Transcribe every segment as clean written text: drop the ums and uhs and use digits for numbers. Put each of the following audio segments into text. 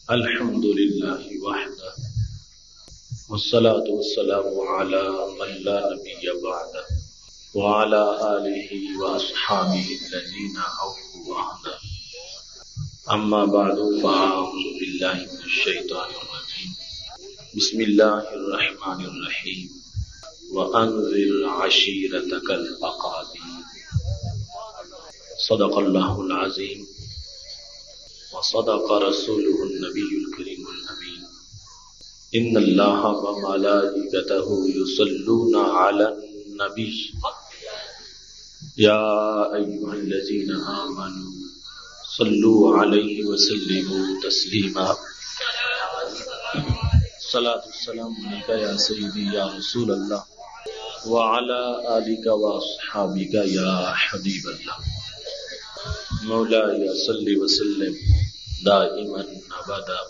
الحمد لله وحده والصلاة والسلام على من لا نبي بعده وعلى آله وأصحابه الذين أوفوا عهده أما بعد فأعوذ بالله من الشيطان الرجيم بسم الله الرحمن الرحيم وأنذر عشيرتك الأقربين صدق الله العظيم وصدق رسوله النبي الكريم الأمين إن الله وملائكته يصلون على النبي يا أيها الذين آمنوا صلوا عليه وسلموا تسليما صلاة والسلام عليك يا سيدي يا رسول الله وعلى آلك وأصحابك يا حبيب الله مولاي صل وسلم دائما ابدا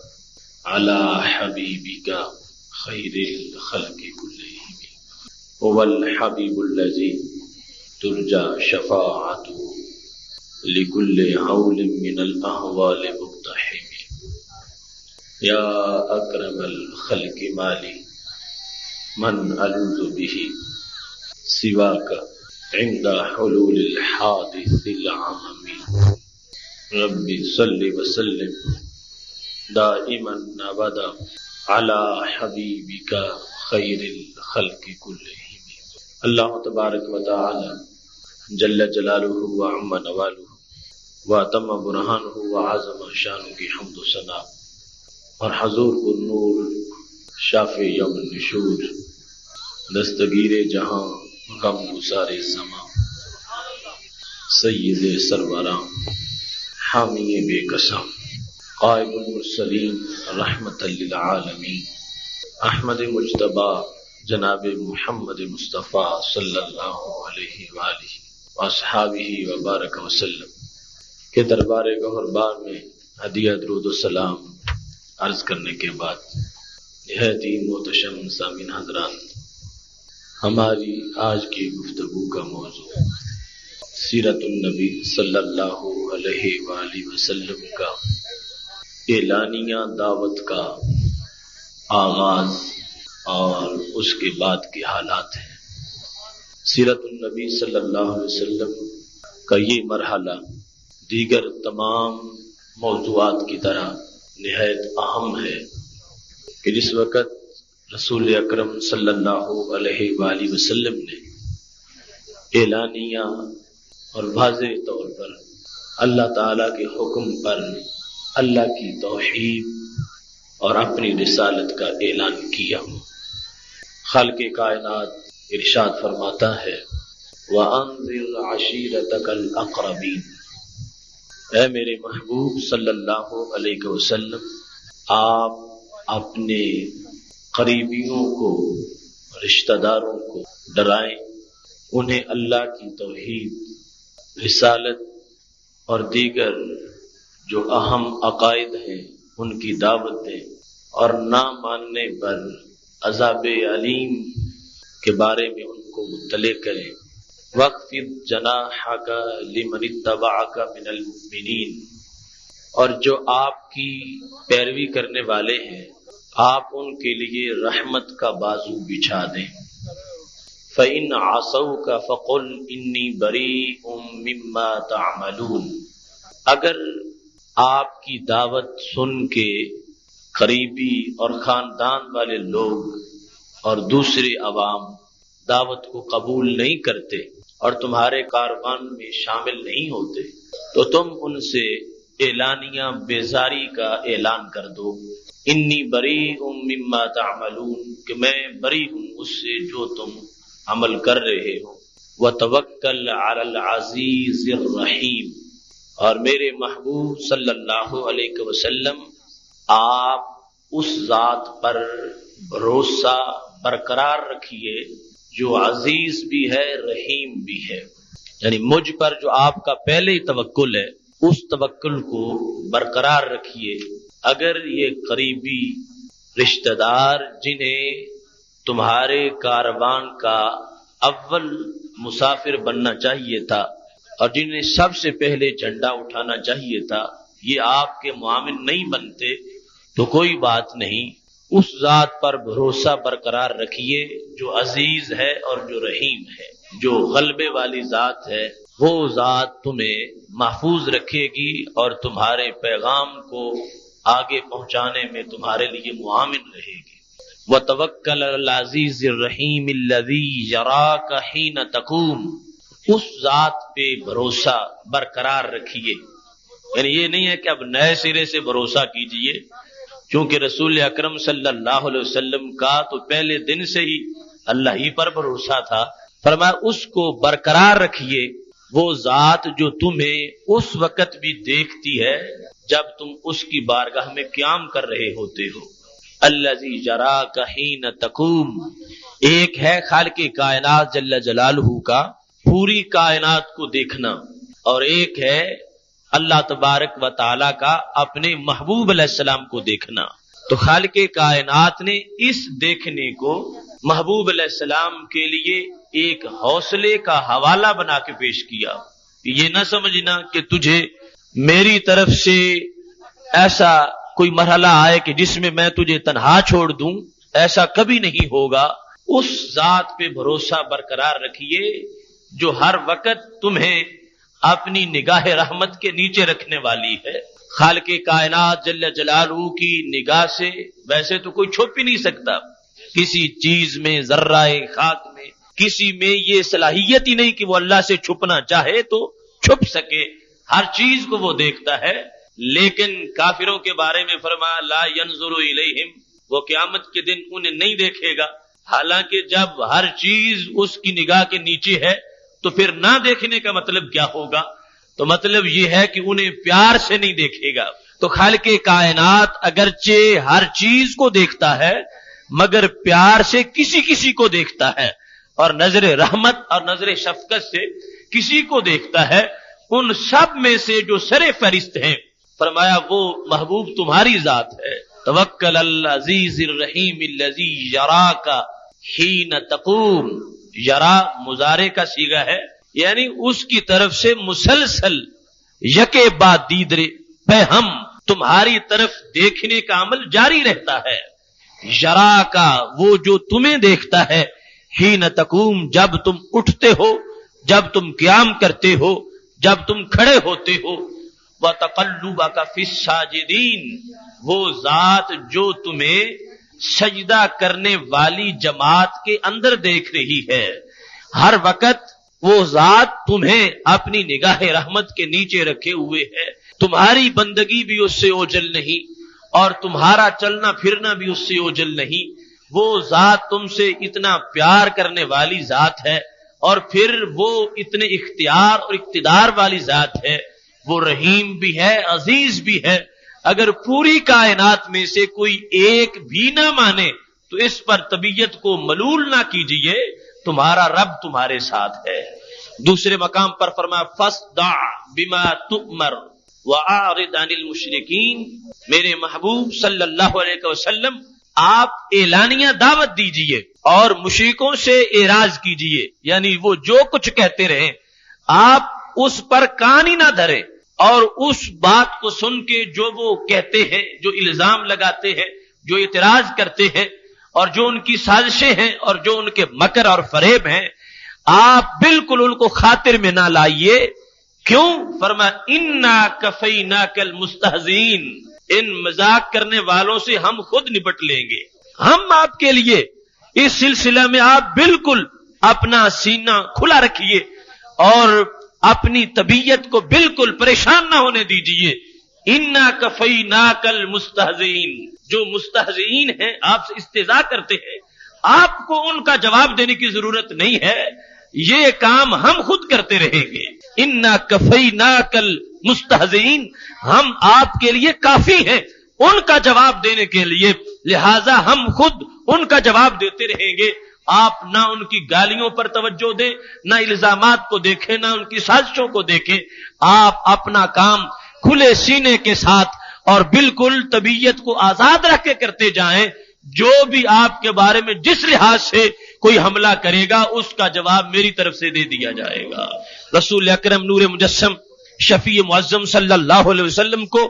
على حبيبك خير الخلق كلهم هو الحبيب الذي ترجى شفاعته لكل هول من الأهوال مقتحم يا أكرم الخلق مالي من ألوذ به سواك عند حلول الحادث العممي ربي صل وسلم دائما ابدا على حبيبك خير الخلق كلهم. اللہ تبارک و تعالی جل جلالہ وعم نوالہ واتم برہانہ وعظم شانہ کی حمد و ثنا اور حضور النور شافع یوم النشور دستگیر جہاں غم گسار زمان سید سروراں حامی بے قسم قائد المرسلین رحمت للعالمین احمد مجتبی جناب محمد مصطفیٰ صلی اللہ علیہ وآلہ واصحابہ وبارک وسلم کے دربار گہربار میں ہدیہ درود و سلام عرض کرنے کے بعد نہایت ہی محتشم سامعین حضرات، ہماری آج کی گفتگو کا موضوع سیرت النبی صلی اللہ علیہ وآلہ وسلم کا اعلانیہ دعوت کا آغاز اور اس کے بعد کے حالات ہیں۔ سیرت النبی صلی اللہ علیہ وسلم کا یہ مرحلہ دیگر تمام موضوعات کی طرح نہایت اہم ہے کہ جس وقت رسول اکرم صلی اللہ علیہ وآلہ وسلم نے اعلانیہ اور واضح طور پر اللہ تعالیٰ کے حکم پر اللہ کی توحید اور اپنی رسالت کا اعلان کیا۔ خالق کائنات ارشاد فرماتا ہے وَأَنذِرْ عَشِيرَتَكَ الْأَقْرَبِينَ، اے میرے محبوب صلی اللہ علیہ وسلم، آپ اپنے قریبیوں کو، رشتہ داروں کو ڈرائیں، انہیں اللہ کی توحید، رسالت اور دیگر جو اہم عقائد ہیں ان کی دعوت دیں اور نہ ماننے پر عذاب علیم کے بارے میں ان کو مطلع کریں۔ وَاخْفِضْ جَنَاحَكَ لِمَنِ اتَّبَعَكَ مِنَ الْمُؤْمِنِينَ، اور جو آپ کی پیروی کرنے والے ہیں آپ ان کے لیے رحمت کا بازو بچھا دیں۔ فَإِنْ عَصَوْكَ فَقُلْ إِنِّي بَرِيءٌ مِّمَّا تَعْمَلُونَ، اگر آپ کی دعوت سن کے قریبی اور خاندان والے لوگ اور دوسرے عوام دعوت کو قبول نہیں کرتے اور تمہارے کاروان میں شامل نہیں ہوتے تو تم ان سے اعلانیہ بیزاری کا اعلان کر دو، انی بریء مما تعملون، کہ میں بری ہوں اس سے جو تم عمل کر رہے ہو۔ وتوکل علی العزیز الرحیم، اور میرے محبوب صلی اللہ علیہ وسلم آپ اس ذات پر بھروسہ برقرار رکھیے جو عزیز بھی ہے رحیم بھی ہے، یعنی مجھ پر جو آپ کا پہلے ہی توکل ہے اس توکل کو برقرار رکھیے۔ اگر یہ قریبی رشتہ دار جنہیں تمہارے کاروان کا اول مسافر بننا چاہیے تھا اور جنہیں سب سے پہلے جھنڈا اٹھانا چاہیے تھا، یہ آپ کے معاون نہیں بنتے تو کوئی بات نہیں، اس ذات پر بھروسہ برقرار رکھیے جو عزیز ہے اور جو رحیم ہے، جو غلبے والی ذات ہے، وہ ذات تمہیں محفوظ رکھے گی اور تمہارے پیغام کو آگے پہنچانے میں تمہارے لیے معاون رہے گی۔ وَتَوَكَّلْ عَلَى الْعَزِيزِ الرَّحِيمِ الَّذِي يَرَاكَ حِينَ تَقُومُ، اس ذات پہ بھروسہ برقرار رکھیے۔ یعنی یہ نہیں ہے کہ اب نئے سرے سے بھروسہ کیجئے، چونکہ رسول اکرم صلی اللہ علیہ وسلم کا تو پہلے دن سے ہی اللہ ہی پر بھروسہ تھا۔ فرمایا اس کو برقرار رکھیے، وہ ذات جو تمہیں اس وقت بھی دیکھتی ہے جب تم اس کی بارگاہ میں قیام کر رہے ہوتے ہو۔ الذی یراک حین تقوم، ایک ہے خالق کائنات جل جلالہ کا پوری کائنات کو دیکھنا، اور ایک ہے اللہ تبارک و تعالی کا اپنے محبوب علیہ السلام کو دیکھنا۔ تو خالق کائنات نے اس دیکھنے کو محبوب علیہ السلام کے لیے ایک حوصلے کا حوالہ بنا کے پیش کیا۔ یہ نہ سمجھنا کہ تجھے میری طرف سے ایسا کوئی مرحلہ آئے کہ جس میں میں تجھے تنہا چھوڑ دوں، ایسا کبھی نہیں ہوگا۔ اس ذات پہ بھروسہ برقرار رکھیے جو ہر وقت تمہیں اپنی نگاہ رحمت کے نیچے رکھنے والی ہے۔ خالق کائنات جل جلالہ کی نگاہ سے ویسے تو کوئی چھپ ہی نہیں سکتا، کسی چیز میں، ذرہ خاک میں، کسی میں یہ صلاحیت ہی نہیں کہ وہ اللہ سے چھپنا چاہے تو چھپ سکے، ہر چیز کو وہ دیکھتا ہے۔ لیکن کافروں کے بارے میں فرمایا لا ينظر الیہم، وہ قیامت کے دن انہیں نہیں دیکھے گا، حالانکہ جب ہر چیز اس کی نگاہ کے نیچے ہے تو پھر نہ دیکھنے کا مطلب کیا ہوگا؟ تو مطلب یہ ہے کہ انہیں پیار سے نہیں دیکھے گا۔ تو خالق کائنات اگرچہ ہر چیز کو دیکھتا ہے مگر پیار سے کسی کسی کو دیکھتا ہے، اور نظر رحمت اور نظر شفقت سے کسی کو دیکھتا ہے۔ ان سب میں سے جو سر فہرست ہیں، فرمایا وہ محبوب تمہاری ذات ہے۔ توکل العزیز الرحیم الذی یراک حین تقوم، یرا مضارع کا صیغہ ہے، یعنی اس کی طرف سے مسلسل یکے بعد دیدرے پہ ہم تمہاری طرف دیکھنے کا عمل جاری رہتا ہے۔ یرا کا وہ جو تمہیں دیکھتا ہے، حین تقوم جب تم اٹھتے ہو، جب تم قیام کرتے ہو، جب تم کھڑے ہوتے ہو۔ وَتَقَلُّبَكَ فِي السَّاجِدِينَ، وہ ذات جو تمہیں سجدہ کرنے والی جماعت کے اندر دیکھ رہی ہے، ہر وقت وہ ذات تمہیں اپنی نگاہ رحمت کے نیچے رکھے ہوئے ہے۔ تمہاری بندگی بھی اس سے اوجل نہیں اور تمہارا چلنا پھرنا بھی اس سے اوجل نہیں۔ وہ ذات تم سے اتنا پیار کرنے والی ذات ہے، اور پھر وہ اتنے اختیار اور اقتدار والی ذات ہے، وہ رحیم بھی ہے، عزیز بھی ہے۔ اگر پوری کائنات میں سے کوئی ایک بھی نہ مانے تو اس پر طبیعت کو ملول نہ کیجئے، تمہارا رب تمہارے ساتھ ہے۔ دوسرے مقام پر فرمایا فَاصْدَعْ بِمَا تُؤْمَرُ وَأَعْرِضْ عَنِ الْمُشْرِكِينَ، میرے محبوب صلی اللہ علیہ وسلم آپ اعلانیہ دعوت دیجئے اور مشرکوں سے اعراض کیجئے، یعنی وہ جو کچھ کہتے رہیں آپ اس پر کان ہی نہ دھریں، اور اس بات کو سن کے جو وہ کہتے ہیں، جو الزام لگاتے ہیں، جو اعتراض کرتے ہیں، اور جو ان کی سازشیں ہیں اور جو ان کے مکر اور فریب ہیں، آپ بالکل ان کو خاطر میں نہ لائیے۔ کیوں؟ فرمایا انا کفیناک المستہزئین، ان مذاق کرنے والوں سے ہم خود نپٹ لیں گے۔ ہم آپ کے لیے اس سلسلہ میں آپ بالکل اپنا سینہ کھلا رکھیے اور اپنی طبیعت کو بالکل پریشان نہ ہونے دیجیے۔ انا کفیناک المستہزئین، جو مستہزئین ہیں، آپ سے استہزاء کرتے ہیں، آپ کو ان کا جواب دینے کی ضرورت نہیں ہے، یہ کام ہم خود کرتے رہیں گے۔ انا کفیناک المستہزئین، ہم آپ کے لیے کافی ہیں ان کا جواب دینے کے لیے، لہذا ہم خود ان کا جواب دیتے رہیں گے۔ آپ نہ ان کی گالیوں پر توجہ دیں، نہ الزامات کو دیکھیں، نہ ان کی سازشوں کو دیکھیں، آپ اپنا کام کھلے سینے کے ساتھ اور بالکل طبیعت کو آزاد رکھ کے کرتے جائیں۔ جو بھی آپ کے بارے میں جس لحاظ سے کوئی حملہ کرے گا اس کا جواب میری طرف سے دے دیا جائے گا۔ رسول اکرم نور مجسم شفیع معظم صلی اللہ علیہ وسلم کو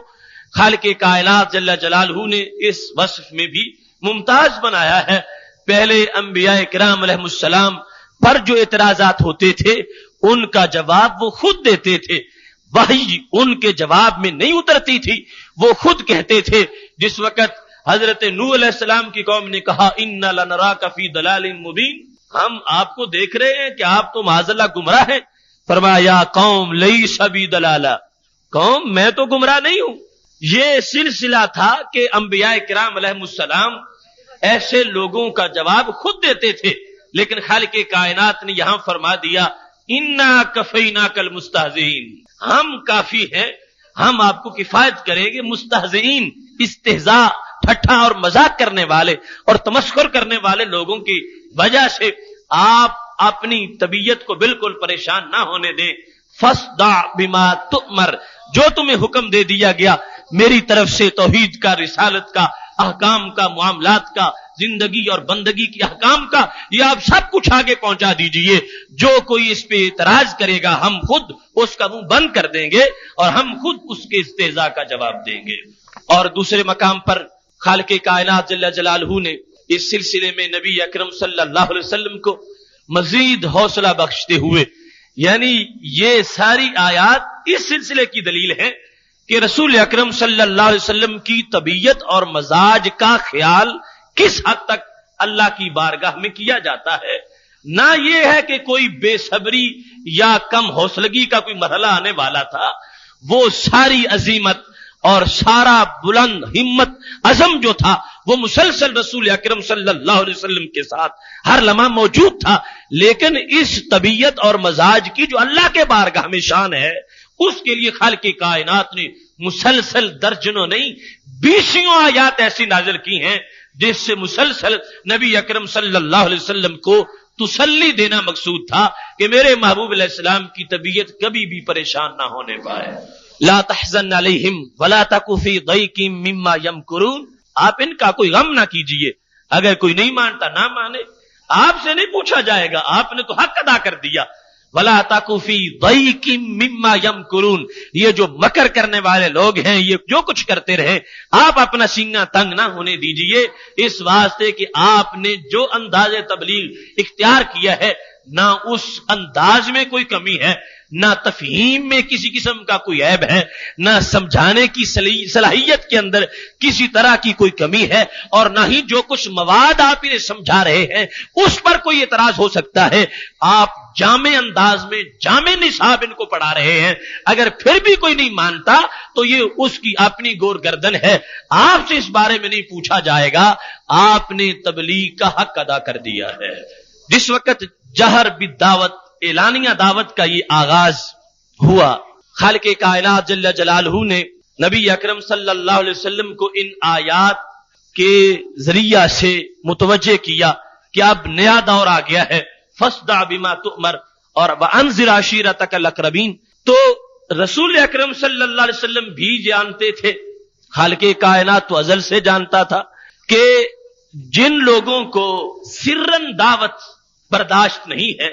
خالق کائنات جل جلالہ نے اس وصف میں بھی ممتاز بنایا ہے. پہلے انبیاء کرام علیہ السلام پر جو اعتراضات ہوتے تھے ان کا جواب وہ خود دیتے تھے. وحی ان کے جواب میں نہیں اترتی تھی، وہ خود کہتے تھے. جس وقت حضرت نوح علیہ السلام کی قوم نے کہا انا لنراک فی ضلال مبین، ہم آپ کو دیکھ رہے ہیں کہ آپ تو معاذ اللہ گمراہ ہیں. فرمایا قوم لیس بی ضلالہ، قوم میں تو گمراہ نہیں ہوں. یہ سلسلہ تھا کہ انبیاء کرام علیہ السلام ایسے لوگوں کا جواب خود دیتے تھے، لیکن خالق کائنات نے یہاں فرما دیا انا کفیناک المستہزئین، ہم کافی ہیں، ہم آپ کو کفایت کریں گے مستہزئین، استہزاء، ٹھٹھا اور مذاق کرنے والے اور تمسخر کرنے والے لوگوں کی وجہ سے آپ اپنی طبیعت کو بالکل پریشان نہ ہونے دیں. فاصدع بما تؤمر، جو تمہیں حکم دے دیا گیا میری طرف سے توحید کا، رسالت کا، احکام کا، معاملات کا، زندگی اور بندگی کی احکام کا، یہ آپ سب کچھ آگے پہنچا دیجئے. جو کوئی اس پہ اعتراض کرے گا ہم خود اس کا منہ بند کر دیں گے اور ہم خود اس کے استہزاء کا جواب دیں گے. اور دوسرے مقام پر خالق کائنات جل جلالہ نے اس سلسلے میں نبی اکرم صلی اللہ علیہ وسلم کو مزید حوصلہ بخشتے ہوئے، یعنی یہ ساری آیات اس سلسلے کی دلیل ہے کہ رسول اکرم صلی اللہ علیہ وسلم کی طبیعت اور مزاج کا خیال کس حد تک اللہ کی بارگاہ میں کیا جاتا ہے. نہ یہ ہے کہ کوئی بے صبری یا کم حوصلگی کا کوئی مرحلہ آنے والا تھا، وہ ساری عظیمت اور سارا بلند ہمت عزم جو تھا وہ مسلسل رسول اکرم صلی اللہ علیہ وسلم کے ساتھ ہر لمحہ موجود تھا. لیکن اس طبیعت اور مزاج کی جو اللہ کے بارگاہ میں شان ہے، اس کے لیے خالق کائنات نے مسلسل درجنوں نہیں 20 آیات ایسی نازل کی ہیں جس سے مسلسل نبی اکرم صلی اللہ علیہ وسلم کو تسلی دینا مقصود تھا کہ میرے محبوب علیہ السلام کی طبیعت کبھی بھی پریشان نہ ہونے پائے. لا تحزن علیہم ولا تک فی ضیق مما یمکرون، آپ ان کا کوئی غم نہ کیجئے. اگر کوئی نہیں مانتا نہ مانے، آپ سے نہیں پوچھا جائے گا، آپ نے تو حق ادا کر دیا. ولا تک فی ضیق مما یمکرون، یہ جو مکر کرنے والے لوگ ہیں یہ جو کچھ کرتے رہے، آپ اپنا سینہ تنگ نہ ہونے دیجئے. اس واسطے کہ آپ نے جو انداز تبلیغ اختیار کیا ہے نہ اس انداز میں کوئی کمی ہے، نہ تفہیم میں کسی قسم کا کوئی عیب ہے، نہ سمجھانے کی صلاحیت کے اندر کسی طرح کی کوئی کمی ہے، اور نہ ہی جو کچھ مواد آپ انہیں سمجھا رہے ہیں اس پر کوئی اعتراض ہو سکتا ہے. آپ جامع انداز میں جامع نصاب ان کو پڑھا رہے ہیں، اگر پھر بھی کوئی نہیں مانتا تو یہ اس کی اپنی گور گردن ہے. آپ سے اس بارے میں نہیں پوچھا جائے گا، آپ نے تبلیغ کا حق ادا کر دیا ہے. جس وقت جہر بالدعوت، اعلانیہ دعوت کا یہ آغاز ہوا، خالق کائنات جل جلالہ نے نبی اکرم صلی اللہ علیہ وسلم کو ان آیات کے ذریعہ سے متوجہ کیا کہ اب نیا دور آ گیا ہے. فاصدع بما تؤمر اور وانذر عشیرتک الاقربین. تو رسول اکرم صلی اللہ علیہ وسلم بھی جانتے تھے، خالق کائنات تو ازل سے جانتا تھا کہ جن لوگوں کو سرن دعوت برداشت نہیں ہے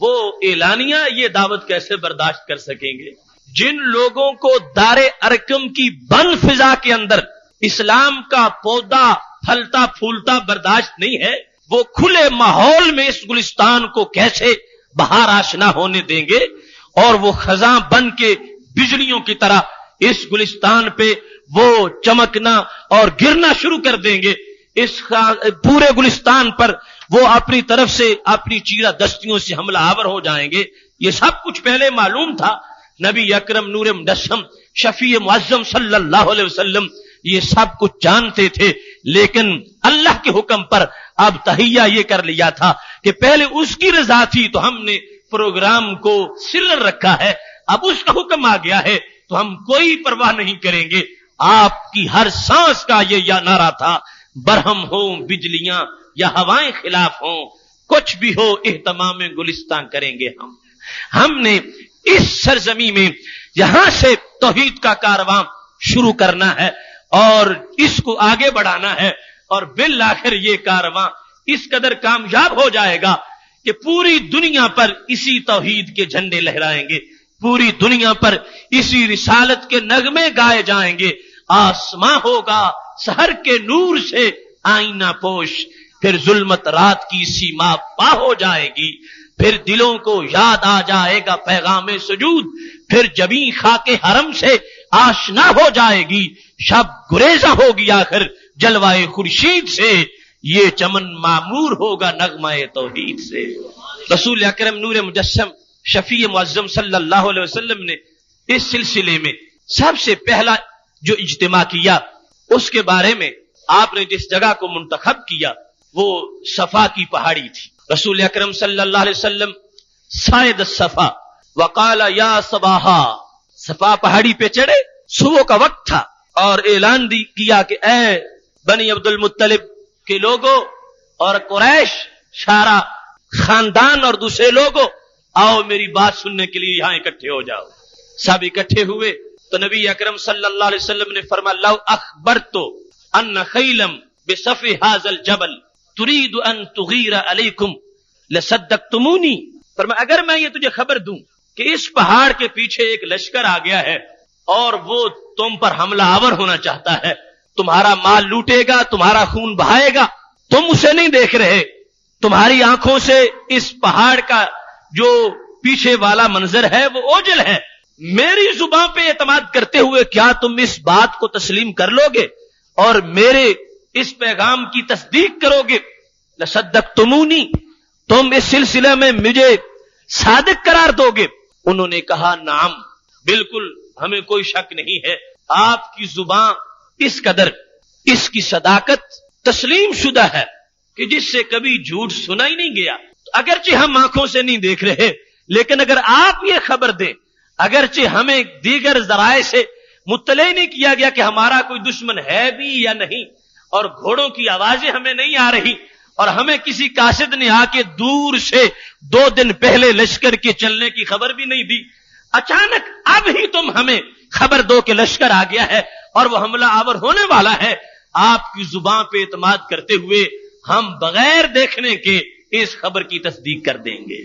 وہ اعلانیہ یہ دعوت کیسے برداشت کر سکیں گے. جن لوگوں کو دار ارکم کی بند فضا کے اندر اسلام کا پودا پھلتا پھولتا برداشت نہیں ہے، وہ کھلے ماحول میں اس گلستان کو کیسے بہار آشنا ہونے دیں گے، اور وہ خزاں بن کے بجلیوں کی طرح اس گلستان پہ وہ چمکنا اور گرنا شروع کر دیں گے. اس پورے گلستان پر وہ اپنی طرف سے اپنی چیرہ دستیوں سے حملہ آور ہو جائیں گے. یہ سب کچھ پہلے معلوم تھا. نبی اکرم نور مجسم شفیع معظم صلی اللہ علیہ وسلم یہ سب کچھ جانتے تھے، لیکن اللہ کے حکم پر اب تہیہ یہ کر لیا تھا کہ پہلے اس کی رضا تھی تو ہم نے پروگرام کو سر رکھا ہے، اب اس کا حکم آ گیا ہے تو ہم کوئی پرواہ نہیں کریں گے. آپ کی ہر سانس کا یہ یا نعرہ تھا، برہم ہوں بجلیاں یا ہوائیں خلاف ہوں، کچھ بھی ہو اہتمام گلستان کریں گے. ہم نے اس سرزمین میں یہاں سے توحید کا کارواں شروع کرنا ہے اور اس کو آگے بڑھانا ہے، اور بالآخر یہ کارواں اس قدر کامیاب ہو جائے گا کہ پوری دنیا پر اسی توحید کے جھنڈے لہرائیں گے، پوری دنیا پر اسی رسالت کے نغمے گائے جائیں گے، آسماں ہوگا سحر کے نور سے آئینہ پوش، پھر ظلمت رات کی سیما پا ہو جائے گی، پھر دلوں کو یاد آ جائے گا پیغام سجود، پھر جبیں خاک حرم سے آشنا ہو جائے گی، شب گریزہ ہوگی آخر جلوائے خورشید سے، یہ چمن معمور ہوگا نغمہ توحید سے۔ رسول اکرم نور مجسم شفیع معظم صلی اللہ علیہ وسلم نے اس سلسلے میں سب سے پہلا جو اجتماع کیا، اس کے بارے میں آپ نے جس جگہ کو منتخب کیا وہ صفا کی پہاڑی تھی۔ رسول اکرم صلی اللہ علیہ وسلم صعد الصفا وقال یا صباحا، صفا پہاڑی پہ چڑھے، صبح کا وقت تھا، اور اعلان کیا کہ اے بنی عبد المطلب کے لوگوں اور قریش سارا خاندان اور دوسرے لوگوں، آؤ میری بات سننے کے لیے یہاں اکٹھے ہو جاؤ۔ سب اکٹھے ہوئے تو نبی اکرم صلی اللہ علیہ وسلم نے فرمایا لو اخبرت ان خیلم بصف هذا الجبل تريد ان تغیر علیکم لصدقتمونی، فرمایا اگر میں یہ تجھے خبر دوں کہ اس پہاڑ کے پیچھے ایک لشکر آ گیا ہے اور وہ تم پر حملہ آور ہونا چاہتا ہے، تمہارا مال لوٹے گا، تمہارا خون بہائے گا، تم اسے نہیں دیکھ رہے، تمہاری آنکھوں سے اس پہاڑ کا جو پیچھے والا منظر ہے وہ اوجل ہے، میری زبان پہ اعتماد کرتے ہوئے کیا تم اس بات کو تسلیم کر لو گے اور میرے اس پیغام کی تصدیق کرو گے؟ لصدقتمونی، تم اس سلسلے میں مجھے صادق قرار دو گے؟ انہوں نے کہا نعم، بالکل، ہمیں کوئی شک نہیں ہے، آپ کی زبان اس قدر اس کی صداقت تسلیم شدہ ہے کہ جس سے کبھی جھوٹ سنا ہی نہیں گیا۔ اگرچہ ہم آنکھوں سے نہیں دیکھ رہے، لیکن اگر آپ یہ خبر دیں، اگرچہ ہمیں دیگر ذرائع سے مطلع نہیں کیا گیا کہ ہمارا کوئی دشمن ہے بھی یا نہیں، اور گھوڑوں کی آوازیں ہمیں نہیں آ رہی، اور ہمیں کسی قاصد نے آ کے دور سے 2 دن پہلے لشکر کے چلنے کی خبر بھی نہیں دی، اچانک اب ہی تم ہمیں خبر دو کہ لشکر آ گیا ہے اور وہ حملہ آور ہونے والا ہے، آپ کی زبان پہ اعتماد کرتے ہوئے ہم بغیر دیکھنے کے اس خبر کی تصدیق کر دیں گے۔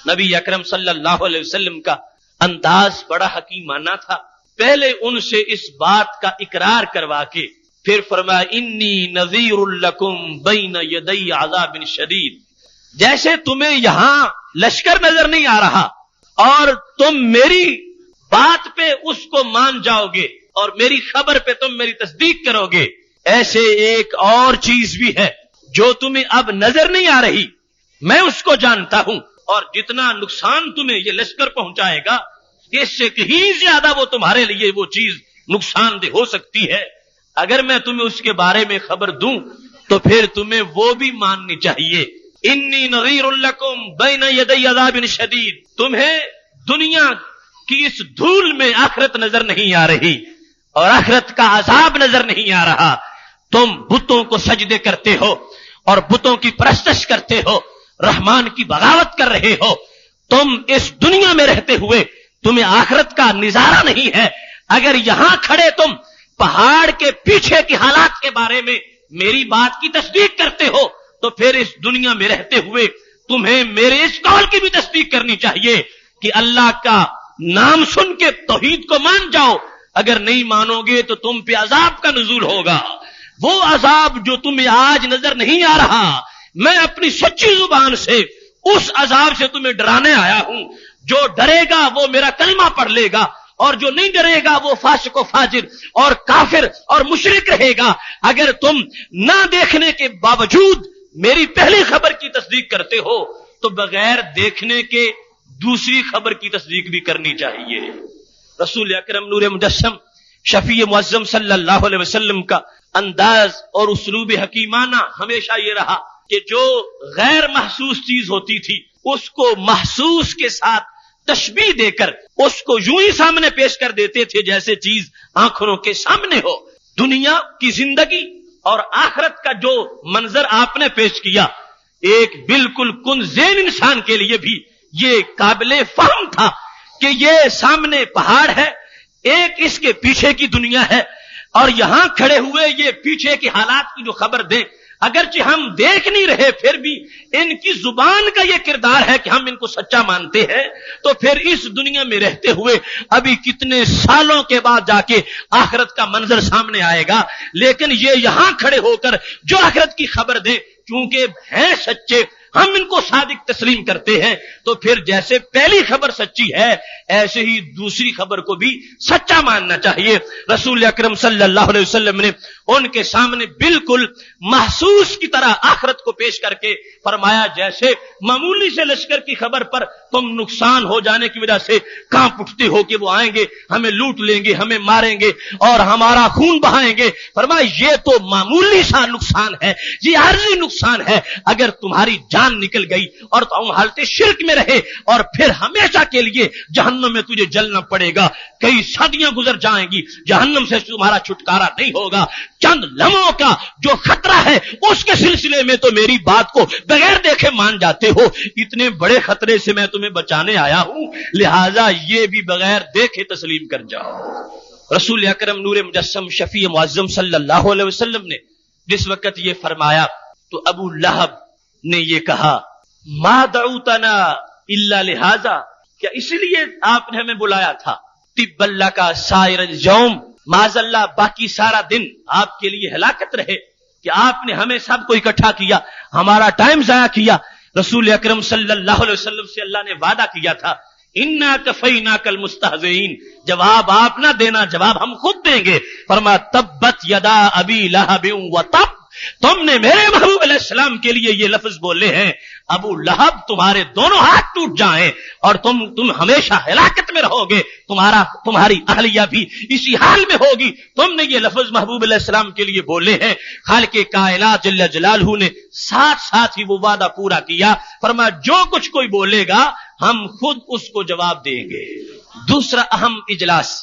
نبی اکرم صلی اللہ علیہ وسلم کا انداز بڑا حکیمانہ تھا، پہلے ان سے اس بات کا اقرار کروا کے پھر فرمایا انی نذیر لکم بین یدی عذاب شدید، جیسے تمہیں یہاں لشکر نظر نہیں آ رہا اور تم میری بات پہ اس کو مان جاؤ گے اور میری خبر پہ تم میری تصدیق کرو گے، ایسے ایک اور چیز بھی ہے جو تمہیں اب نظر نہیں آ رہی، میں اس کو جانتا ہوں، اور جتنا نقصان تمہیں یہ لشکر پہنچائے گا اس سے کہیں زیادہ وہ تمہارے لیے وہ چیز نقصان دہ ہو سکتی ہے، اگر میں تمہیں اس کے بارے میں خبر دوں تو پھر تمہیں وہ بھی ماننی چاہیے۔ انی نذیر لکم بین یدی عذاب شدید، تمہیں دنیا کی اس دھول میں آخرت نظر نہیں آ رہی اور آخرت کا عذاب نظر نہیں آ رہا، تم بتوں کو سجدے کرتے ہو اور بتوں کی پرستش کرتے ہو، رحمان کی بغاوت کر رہے ہو، تم اس دنیا میں رہتے ہوئے تمہیں آخرت کا نظارہ نہیں ہے، اگر یہاں کھڑے تم پہاڑ کے پیچھے کے حالات کے بارے میں میری بات کی تصدیق کرتے ہو تو پھر اس دنیا میں رہتے ہوئے تمہیں میرے اس قول کی بھی تصدیق کرنی چاہیے کہ اللہ کا نام سن کے توحید کو مان جاؤ، اگر نہیں مانو گے تو تم پہ عذاب کا نزول ہوگا، وہ عذاب جو تمہیں آج نظر نہیں آ رہا، میں اپنی سچی زبان سے اس عذاب سے تمہیں ڈرانے آیا ہوں، جو ڈرے گا وہ میرا کلمہ پڑھ لے گا اور جو نہیں ڈرے گا وہ فاسق و فاجر اور کافر اور مشرک رہے گا۔ اگر تم نہ دیکھنے کے باوجود میری پہلی خبر کی تصدیق کرتے ہو تو بغیر دیکھنے کے دوسری خبر کی تصدیق بھی کرنی چاہیے۔ رسول اکرم نور مجسم شفیع معظم صلی اللہ علیہ وسلم کا انداز اور اسلوب حکیمانہ ہمیشہ یہ رہا کہ جو غیر محسوس چیز ہوتی تھی اس کو محسوس کے ساتھ تشبیہ دے کر اس کو یوں ہی سامنے پیش کر دیتے تھے جیسے چیز آنکھوں کے سامنے ہو۔ دنیا کی زندگی اور آخرت کا جو منظر آپ نے پیش کیا، ایک بالکل کن ذہن انسان کے لیے بھی یہ قابل فہم تھا کہ یہ سامنے پہاڑ ہے، ایک اس کے پیچھے کی دنیا ہے، اور یہاں کھڑے ہوئے یہ پیچھے کے حالات کی جو خبر دیں اگرچہ ہم دیکھ نہیں رہے پھر بھی ان کی زبان کا یہ کردار ہے کہ ہم ان کو سچا مانتے ہیں، تو پھر اس دنیا میں رہتے ہوئے ابھی کتنے سالوں کے بعد جا کے آخرت کا منظر سامنے آئے گا، لیکن یہ یہاں کھڑے ہو کر جو آخرت کی خبر دیں، چونکہ ہیں سچے، ہم ان کو صادق تسلیم کرتے ہیں، تو پھر جیسے پہلی خبر سچی ہے ایسے ہی دوسری خبر کو بھی سچا ماننا چاہیے۔ رسول اکرم صلی اللہ علیہ وسلم نے ان کے سامنے بالکل محسوس کی طرح آخرت کو پیش کر کے فرمایا، جیسے معمولی سے لشکر کی خبر پر تم نقصان ہو جانے کی وجہ سے کانپ اٹھتے ہو کہ وہ آئیں گے، ہمیں لوٹ لیں گے، ہمیں ماریں گے اور ہمارا خون بہائیں گے۔ فرمایا یہ تو معمولی سا نقصان ہے، یہ عارضی نقصان ہے، اگر تمہاری جان نکل گئی اور تم حالت شرک میں رہے اور پھر ہمیشہ کے لیے جہنم میں تجھے جلنا پڑے گا، کئی صدیاں گزر جائیں گی، جہنم سے تمہارا چھٹکارا نہیں ہوگا، چند لمحوں کا جو خطرہ ہے اس کے سلسلے میں تو میری بات کو بغیر دیکھے مان جاتے ہو، اتنے بڑے خطرے سے میں تمہیں بچانے آیا ہوں، لہذا یہ بھی بغیر دیکھے تسلیم کر جاؤ۔ رسول اکرم نور مجسم شفیع معظم صلی اللہ علیہ وسلم نے جس وقت یہ فرمایا تو ابو لہب نے یہ کہا، ما دعوتنا الا لہذا، کیا اس لیے آپ نے ہمیں بلایا تھا؟ طب اللہ کا سائر اليوم، معاذ اللہ باقی سارا دن آپ کے لیے ہلاکت رہے کہ آپ نے ہمیں سب کو اکٹھا کیا، ہمارا ٹائم ضائع کیا۔ رسول اکرم صلی اللہ علیہ وسلم سے اللہ نے وعدہ کیا تھا، انا کفیناک المستہزئین، جواب آپ نہ دینا، جواب ہم خود دیں گے۔ فرمایا تبت یدا ابی لہب وتب، تم نے میرے محبوب علیہ السلام کے لیے یہ لفظ بولے ہیں، ابو لہب تمہارے دونوں ہاتھ ٹوٹ جائیں اور تم ہمیشہ ہلاکت میں رہو گے، تمہاری اہلیہ بھی اسی حال میں ہوگی۔ تم نے یہ لفظ محبوب علیہ السلام کے لیے بولے ہیں۔ خالق کائنات جل جلالہ نے ساتھ ہی وہ وعدہ پورا کیا، فرمایا جو کچھ کوئی بولے گا ہم خود اس کو جواب دیں گے۔ دوسرا اہم اجلاس،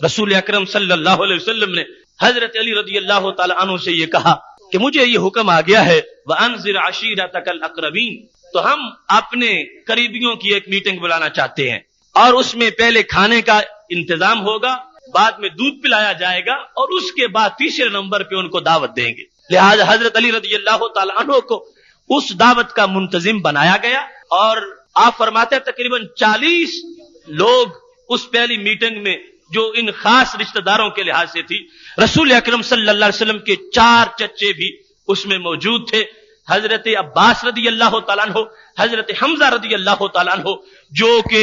رسول اکرم صلی اللہ علیہ وسلم نے حضرت علی رضی اللہ تعالی عنہ سے یہ کہا کہ مجھے یہ حکم آ گیا ہے وَأَنذِرْ عَشِيرَتَكَ الْأَقْرَبِينَ، تو ہم اپنے قریبیوں کی ایک میٹنگ بلانا چاہتے ہیں اور اس میں پہلے کھانے کا انتظام ہوگا، بعد میں دودھ پلایا جائے گا اور اس کے بعد تیسرے نمبر پہ ان کو دعوت دیں گے۔ لہذا حضرت علی رضی اللہ تعالی عنہ کو اس دعوت کا منتظم بنایا گیا اور آپ فرماتے ہیں تقریباً 40 لوگ اس پہلی میٹنگ میں جو ان خاص رشتہ داروں کے لحاظ سے تھی۔ رسول اکرم صلی اللہ علیہ وسلم کے 4 چچے بھی اس میں موجود تھے، حضرت عباس رضی اللہ تعالیٰ عنہ، حضرت حمزہ رضی اللہ تعالیٰ عنہ، جو کہ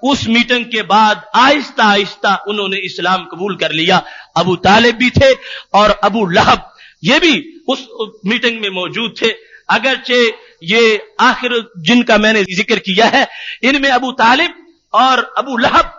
اس میٹنگ کے بعد آہستہ آہستہ انہوں نے اسلام قبول کر لیا۔ ابو طالب بھی تھے اور ابو لہب یہ بھی اس میٹنگ میں موجود تھے، اگرچہ یہ آخر جن کا میں نے ذکر کیا ہے ان میں ابو طالب اور ابو لہب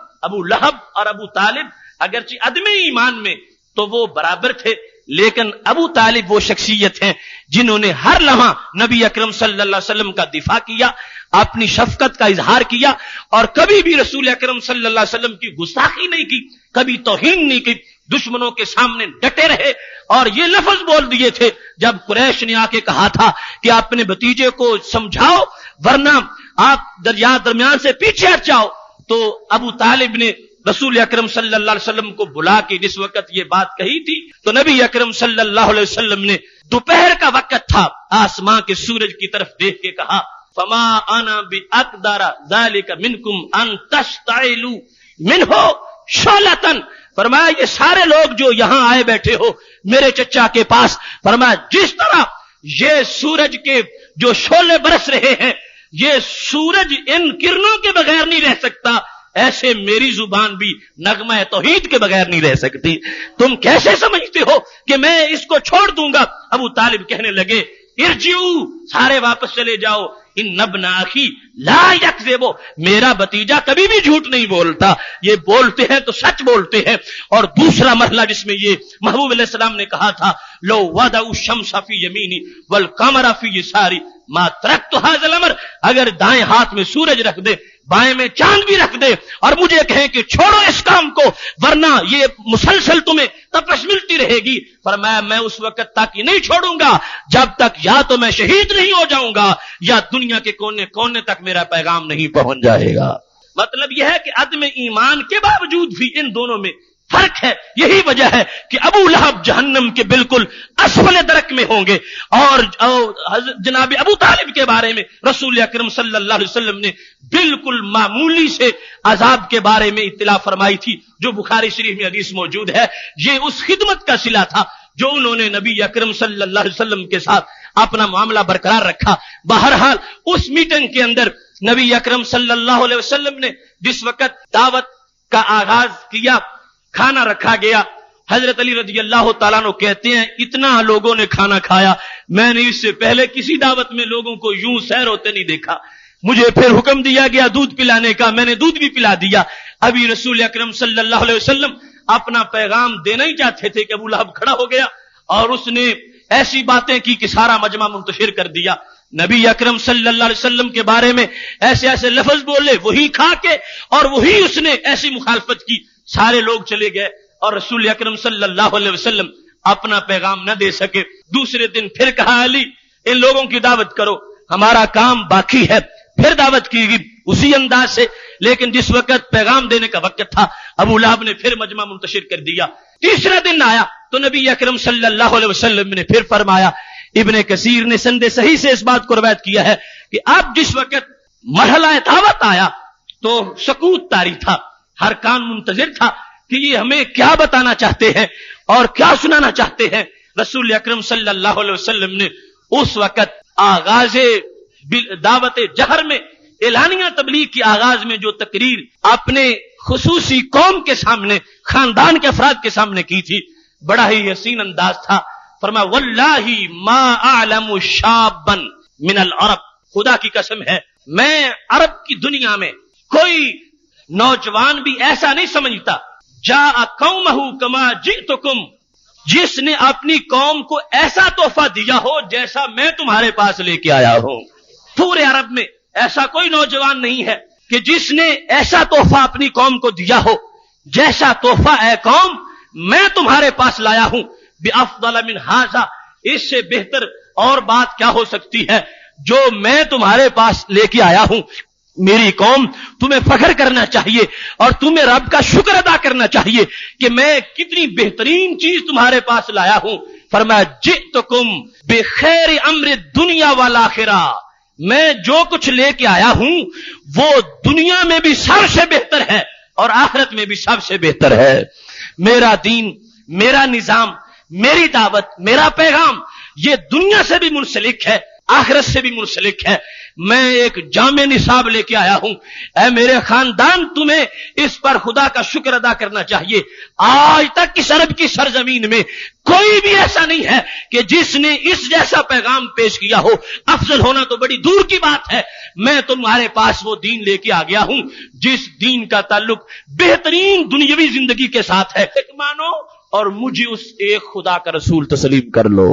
اور ابو طالب اگرچہ عدم ایمان میں تو وہ برابر تھے، لیکن ابو طالب وہ شخصیت ہیں جنہوں نے ہر لمحہ نبی اکرم صلی اللہ علیہ وسلم کا دفاع کیا، اپنی شفقت کا اظہار کیا اور کبھی بھی رسول اکرم صلی اللہ علیہ وسلم کی گستاخی نہیں کی، کبھی توہین نہیں کی، دشمنوں کے سامنے ڈٹے رہے اور یہ لفظ بول دیے تھے جب قریش نے آ کے کہا تھا کہ اپنے بھتیجے کو سمجھاؤ ورنہ آپ دریا درمیان سے پیچھے ہٹ جاؤ، تو ابو طالب نے رسول اکرم صلی اللہ علیہ وسلم کو بلا کے جس وقت یہ بات کہی تھی تو نبی اکرم صلی اللہ علیہ وسلم نے دوپہر کا وقت تھا، آسمان کے سورج کی طرف دیکھ کے کہا فما انا باقدر ذلك منکم ان تشتعلوا منه شعلۃ، فرمایا یہ سارے لوگ جو یہاں آئے بیٹھے ہو میرے چچا کے پاس، فرمایا جس طرح یہ سورج کے جو شعلے برس رہے ہیں یہ سورج ان کرنوں کے بغیر نہیں رہ سکتا، ایسے میری زبان بھی نغمہ توحید کے بغیر نہیں رہ سکتی، تم کیسے سمجھتے ہو کہ میں اس کو چھوڑ دوں گا؟ ابو طالب کہنے لگے ارجعوا، سارے واپس چلے جاؤ، ان ابن اخی لا یکذب، میرا بھتیجا کبھی بھی جھوٹ نہیں بولتا، یہ بولتے ہیں تو سچ بولتے ہیں۔ اور دوسرا مرحلہ جس میں یہ محبوب علیہ السلام نے کہا تھا لو وضعوا الشمس فی یمینی والقمر فی یساری ما ترکت ھذا الامر، اگر دائیں ہاتھ میں سورج رکھ دے بائیں میں چاند بھی رکھ دے اور مجھے کہیں کہ چھوڑو اس کام کو ورنہ یہ مسلسل تمہیں تپش ملتی رہے گی، فرمایا میں اس وقت تک یہ نہیں چھوڑوں گا جب تک یا تو میں شہید نہیں ہو جاؤں گا یا دنیا کے کونے کونے تک میرا پیغام نہیں پہنچ جائے گا۔ مطلب یہ ہے کہ عدم ایمان کے باوجود بھی ان دونوں میں فرق ہے. یہی وجہ ہے کہ ابو لہب جہنم کے بالکل اسفل درک میں ہوں گے, اور جناب ابو طالب کے بارے میں رسول اکرم صلی اللہ علیہ وسلم نے بالکل معمولی سے عذاب کے بارے میں اطلاع فرمائی تھی, جو بخاری شریف میں حدیث موجود ہے. یہ اس خدمت کا صلہ تھا جو انہوں نے نبی اکرم صلی اللہ علیہ وسلم کے ساتھ اپنا معاملہ برقرار رکھا. بہرحال اس میٹنگ کے اندر نبی اکرم صلی اللہ علیہ وسلم نے جس وقت دعوت کا آغاز کیا, کھانا رکھا گیا, حضرت علی رضی اللہ تعالیٰ عنہ کہتے ہیں اتنا لوگوں نے کھانا کھایا, میں نے اس سے پہلے کسی دعوت میں لوگوں کو یوں سیر ہوتے نہیں دیکھا. مجھے پھر حکم دیا گیا دودھ پلانے کا, میں نے دودھ بھی پلا دیا. ابھی رسول اکرم صلی اللہ علیہ وسلم اپنا پیغام دینا ہی چاہتے تھے کہ ابو لہب کھڑا ہو گیا اور اس نے ایسی باتیں کی کہ سارا مجمع منتشر کر دیا. نبی اکرم صلی اللہ علیہ وسلم کے بارے میں ایسے ایسے لفظ بولے, وہی کھا کے اور وہی اس نے ایسی مخالفت کی, سارے لوگ چلے گئے اور رسول اکرم صلی اللہ علیہ وسلم اپنا پیغام نہ دے سکے. دوسرے دن پھر کہا علی ان لوگوں کی دعوت کرو, ہمارا کام باقی ہے. پھر دعوت کی گئی اسی انداز سے, لیکن جس وقت پیغام دینے کا وقت تھا ابو لہب نے پھر مجمع منتشر کر دیا. تیسرا دن آیا تو نبی اکرم صلی اللہ علیہ وسلم نے پھر فرمایا. ابن کثیر نے سند صحیح سے اس بات کو روایت کیا ہے کہ اب جس وقت مرحلہ دعوت آیا تو سکوت طاری تھا, ہر کان منتظر تھا کہ یہ ہمیں کیا بتانا چاہتے ہیں اور کیا سنانا چاہتے ہیں. رسول اکرم صلی اللہ علیہ وسلم نے اس وقت آغاز دعوت جہر میں, اعلانیہ تبلیغ کی آغاز میں جو تقریر اپنے خصوصی قوم کے سامنے, خاندان کے افراد کے سامنے کی تھی, بڑا ہی حسین انداز تھا. فرمایا واللہ ما اعلم شابا من العرب, خدا کی قسم ہے میں عرب کی دنیا میں کوئی نوجوان بھی ایسا نہیں سمجھتا جاء قومہ کما جئتکم, جس نے اپنی قوم کو ایسا تحفہ دیا ہو جیسا میں تمہارے پاس لے کے آیا ہوں. پورے عرب میں ایسا کوئی نوجوان نہیں ہے کہ جس نے ایسا تحفہ اپنی قوم کو دیا ہو جیسا تحفہ اے قوم میں تمہارے پاس لایا ہوں. بافضل من ھذا, اس سے بہتر اور بات کیا ہو سکتی ہے جو میں تمہارے پاس لے کے آیا ہوں. میری قوم تمہیں فخر کرنا چاہیے اور تمہیں رب کا شکر ادا کرنا چاہیے کہ میں کتنی بہترین چیز تمہارے پاس لایا ہوں. فرمایا جئتکم بخیر امر الدنیا والآخرہ, میں جو کچھ لے کے آیا ہوں وہ دنیا میں بھی سب سے بہتر ہے اور آخرت میں بھی سب سے بہتر ہے. میرا دین, میرا نظام, میری دعوت, میرا پیغام یہ دنیا سے بھی منسلک ہے, آخرت سے بھی منسلک ہے. میں ایک جامع نصاب لے کے آیا ہوں. اے میرے خاندان تمہیں اس پر خدا کا شکر ادا کرنا چاہیے. آج تک اس عرب کی سرزمین میں کوئی بھی ایسا نہیں ہے کہ جس نے اس جیسا پیغام پیش کیا ہو. افضل ہونا تو بڑی دور کی بات ہے. میں تمہارے پاس وہ دین لے کے آ گیا ہوں جس دین کا تعلق بہترین دنیاوی زندگی کے ساتھ ہے. ایک مانو اور مجھے اس ایک خدا کا رسول تسلیم کر لو.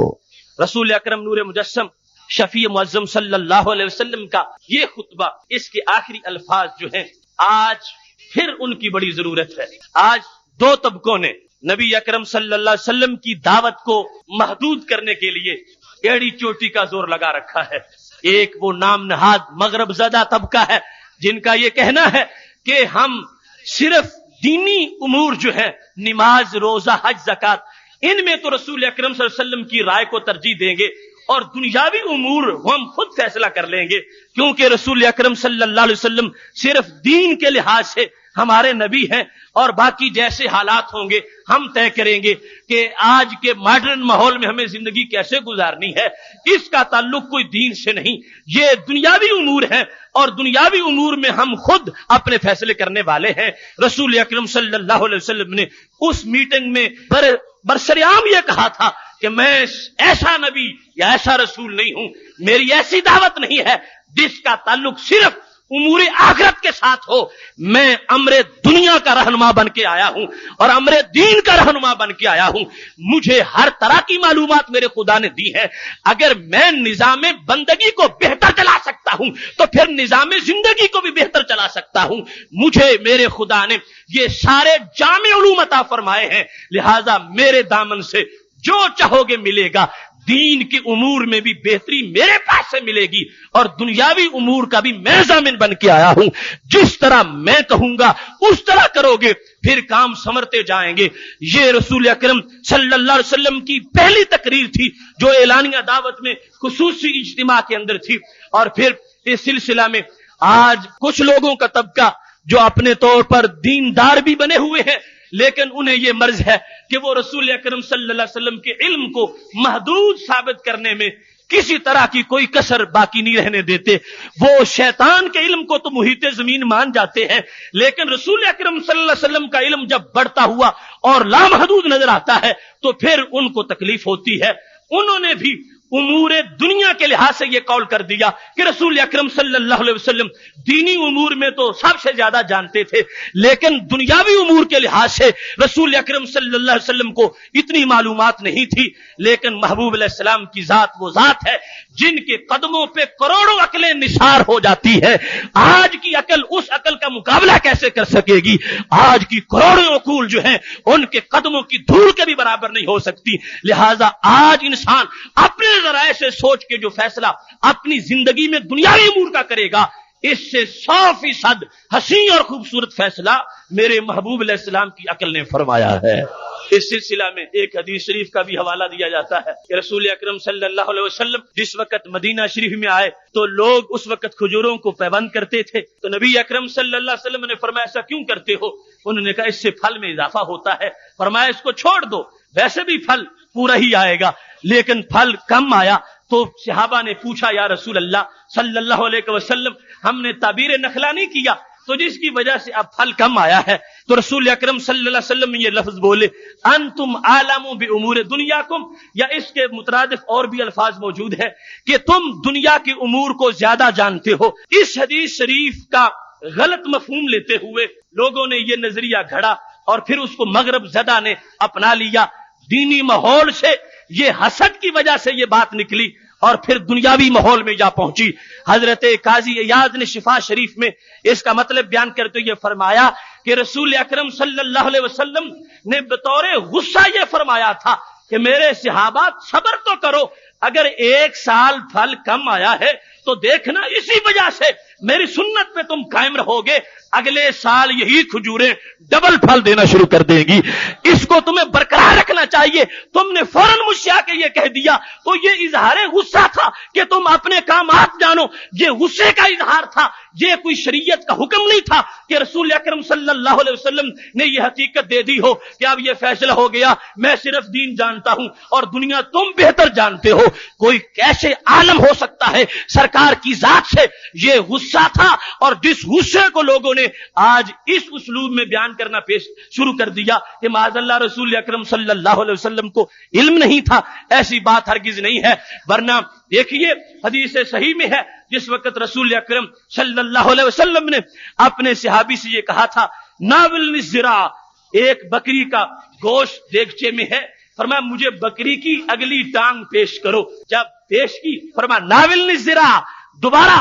رسول اکرم نور مجسم شفیع معظم صلی اللہ علیہ وسلم کا یہ خطبہ, اس کے آخری الفاظ جو ہیں آج پھر ان کی بڑی ضرورت ہے. آج دو طبقوں نے نبی اکرم صلی اللہ علیہ وسلم کی دعوت کو محدود کرنے کے لیے ایڑی چوٹی کا زور لگا رکھا ہے. ایک وہ نام نہاد مغرب زدہ طبقہ ہے جن کا یہ کہنا ہے کہ ہم صرف دینی امور جو ہے نماز, روزہ, حج, زکات, ان میں تو رسول اکرم صلی اللہ علیہ وسلم کی رائے کو ترجیح دیں گے اور دنیاوی امور ہم خود فیصلہ کر لیں گے, کیونکہ رسول اکرم صلی اللہ علیہ وسلم صرف دین کے لحاظ سے ہمارے نبی ہیں اور باقی جیسے حالات ہوں گے ہم طے کریں گے کہ آج کے ماڈرن ماحول میں ہمیں زندگی کیسے گزارنی ہے. اس کا تعلق کوئی دین سے نہیں, یہ دنیاوی امور ہیں اور دنیاوی امور میں ہم خود اپنے فیصلے کرنے والے ہیں. رسول اکرم صلی اللہ علیہ وسلم نے اس میٹنگ میں برسریام یہ کہا تھا کہ میں ایسا نبی یا ایسا رسول نہیں ہوں, میری ایسی دعوت نہیں ہے جس کا تعلق صرف امور آخرت کے ساتھ ہو. میں امر دنیا کا رہنما بن کے آیا ہوں اور امر دین کا رہنما بن کے آیا ہوں. مجھے ہر طرح کی معلومات میرے خدا نے دی ہے. اگر میں نظام بندگی کو بہتر چلا سکتا ہوں تو پھر نظام زندگی کو بھی بہتر چلا سکتا ہوں. مجھے میرے خدا نے یہ سارے جامع علوم عطا فرمائے ہیں, لہذا میرے دامن سے جو چاہو گے ملے گا. دین کے امور میں بھی بہتری میرے پاس سے ملے گی اور دنیاوی امور کا بھی میں ضامن بن کے آیا ہوں. جس طرح میں کہوں گا اس طرح کرو گے پھر کام سنورتے جائیں گے. یہ رسول اکرم صلی اللہ علیہ وسلم کی پہلی تقریر تھی جو اعلانیہ دعوت میں خصوصی اجتماع کے اندر تھی. اور پھر اس سلسلہ میں آج کچھ لوگوں کا طبقہ جو اپنے طور پر دیندار بھی بنے ہوئے ہیں لیکن انہیں یہ مرض ہے کہ وہ رسول اکرم صلی اللہ علیہ وسلم کے علم کو محدود ثابت کرنے میں کسی طرح کی کوئی کسر باقی نہیں رہنے دیتے. وہ شیطان کے علم کو تو محیط زمین مان جاتے ہیں لیکن رسول اکرم صلی اللہ علیہ وسلم کا علم جب بڑھتا ہوا اور لامحدود نظر آتا ہے تو پھر ان کو تکلیف ہوتی ہے. انہوں نے بھی امور دنیا کے لحاظ سے یہ قول کر دیا کہ رسول اکرم صلی اللہ علیہ وسلم دینی امور میں تو سب سے زیادہ جانتے تھے لیکن دنیاوی امور کے لحاظ سے رسول اکرم صلی اللہ علیہ وسلم کو اتنی معلومات نہیں تھی. لیکن محبوب علیہ السلام کی ذات وہ ذات ہے جن کے قدموں پہ کروڑوں عقلیں نثار ہو جاتی ہے. آج کی عقل اس عقل کا مقابلہ کیسے کر سکے گی؟ آج کی کروڑوں عقول جو ہیں ان کے قدموں کی دھول کے بھی برابر نہیں ہو سکتی. لہذا آج انسان اپنے ذرائع سے سوچ کے جو فیصلہ اپنی زندگی میں دنیاوی امور کا کرے گا اس سے 100% حسین اور خوبصورت فیصلہ میرے محبوب علیہ السلام کی عقل نے فرمایا ہے. اس سلسلہ میں ایک حدیث شریف کا بھی حوالہ دیا جاتا ہے کہ رسول اکرم صلی اللہ علیہ وسلم جس وقت مدینہ شریف میں آئے تو لوگ اس وقت کھجوروں کو پیوند کرتے تھے. تو نبی اکرم صلی اللہ علیہ وسلم نے فرمایا ایسا کیوں کرتے ہو؟ انہوں نے کہا اس سے پھل میں اضافہ ہوتا ہے. فرمایا اس کو چھوڑ دو ویسے بھی پھل پورا ہی آئے گا. لیکن پھل کم آیا تو صحابہ نے پوچھا یا رسول اللہ صلی اللہ علیہ وسلم ہم نے تعبیر نخلا نہیں کیا تو جس کی وجہ سے اب پھل کم آیا ہے. تو رسول اکرم صلی اللہ علیہ وسلم یہ لفظ بولے انتم عالم بامور دنیاکم، یا اس کے مترادف اور بھی الفاظ موجود ہے کہ تم دنیا کے امور کو زیادہ جانتے ہو. اس حدیث شریف کا غلط مفہوم لیتے ہوئے لوگوں نے یہ نظریہ گھڑا اور پھر اس کو مغرب زدہ نے اپنا لیا. دینی ماحول سے یہ حسد کی وجہ سے یہ بات نکلی اور پھر دنیاوی ماحول میں جا پہنچی. حضرت قاضی ایاز نے شفا شریف میں اس کا مطلب بیان کرتے ہوئے فرمایا کہ رسول اکرم صلی اللہ علیہ وسلم نے بطور غصہ یہ فرمایا تھا کہ میرے صحابہ صبر تو کرو، اگر 1 سال پھل کم آیا ہے تو دیکھنا اسی وجہ سے میری سنت پہ تم قائم رہو گے، اگلے سال یہی کھجوریں ڈبل پھل دینا شروع کر دیں گی. اس کو تمہیں برقرار رکھنا چاہیے. تم نے فوراً مجھ سے آ کے یہ کہہ دیا تو یہ اظہار غصہ تھا کہ تم اپنے کامات جانو، یہ غصے کا اظہار تھا. یہ کوئی شریعت کا حکم نہیں تھا کہ رسول اکرم صلی اللہ علیہ وسلم نے یہ حقیقت دے دی ہو کہ اب یہ فیصلہ ہو گیا میں صرف دین جانتا ہوں اور دنیا تم بہتر جانتے ہو. کوئی کیسے عالم ہو سکتا ہے؟ سرکار کی ذات سے یہ غصہ تھا اور جس غصے کو لوگوں نے آج اس اسلوب میں بیان کرنا پیش شروع کر دیا کہ معاذ اللہ رسول اکرم صلی اللہ علیہ وسلم کو علم نہیں تھا، ایسی بات ہرگز نہیں ہے. ورنہ دیکھیے حدیث صحیح میں ہے جس وقت رسول اکرم صلی اللہ علیہ وسلم نے اپنے صحابی سے یہ کہا تھا ناولنی الذرا، ایک بکری کا گوشت دیگچے میں ہے، فرمایا مجھے بکری کی اگلی ٹانگ پیش کرو. جب پیش کی فرمایا ناولنی الذرا، دوبارہ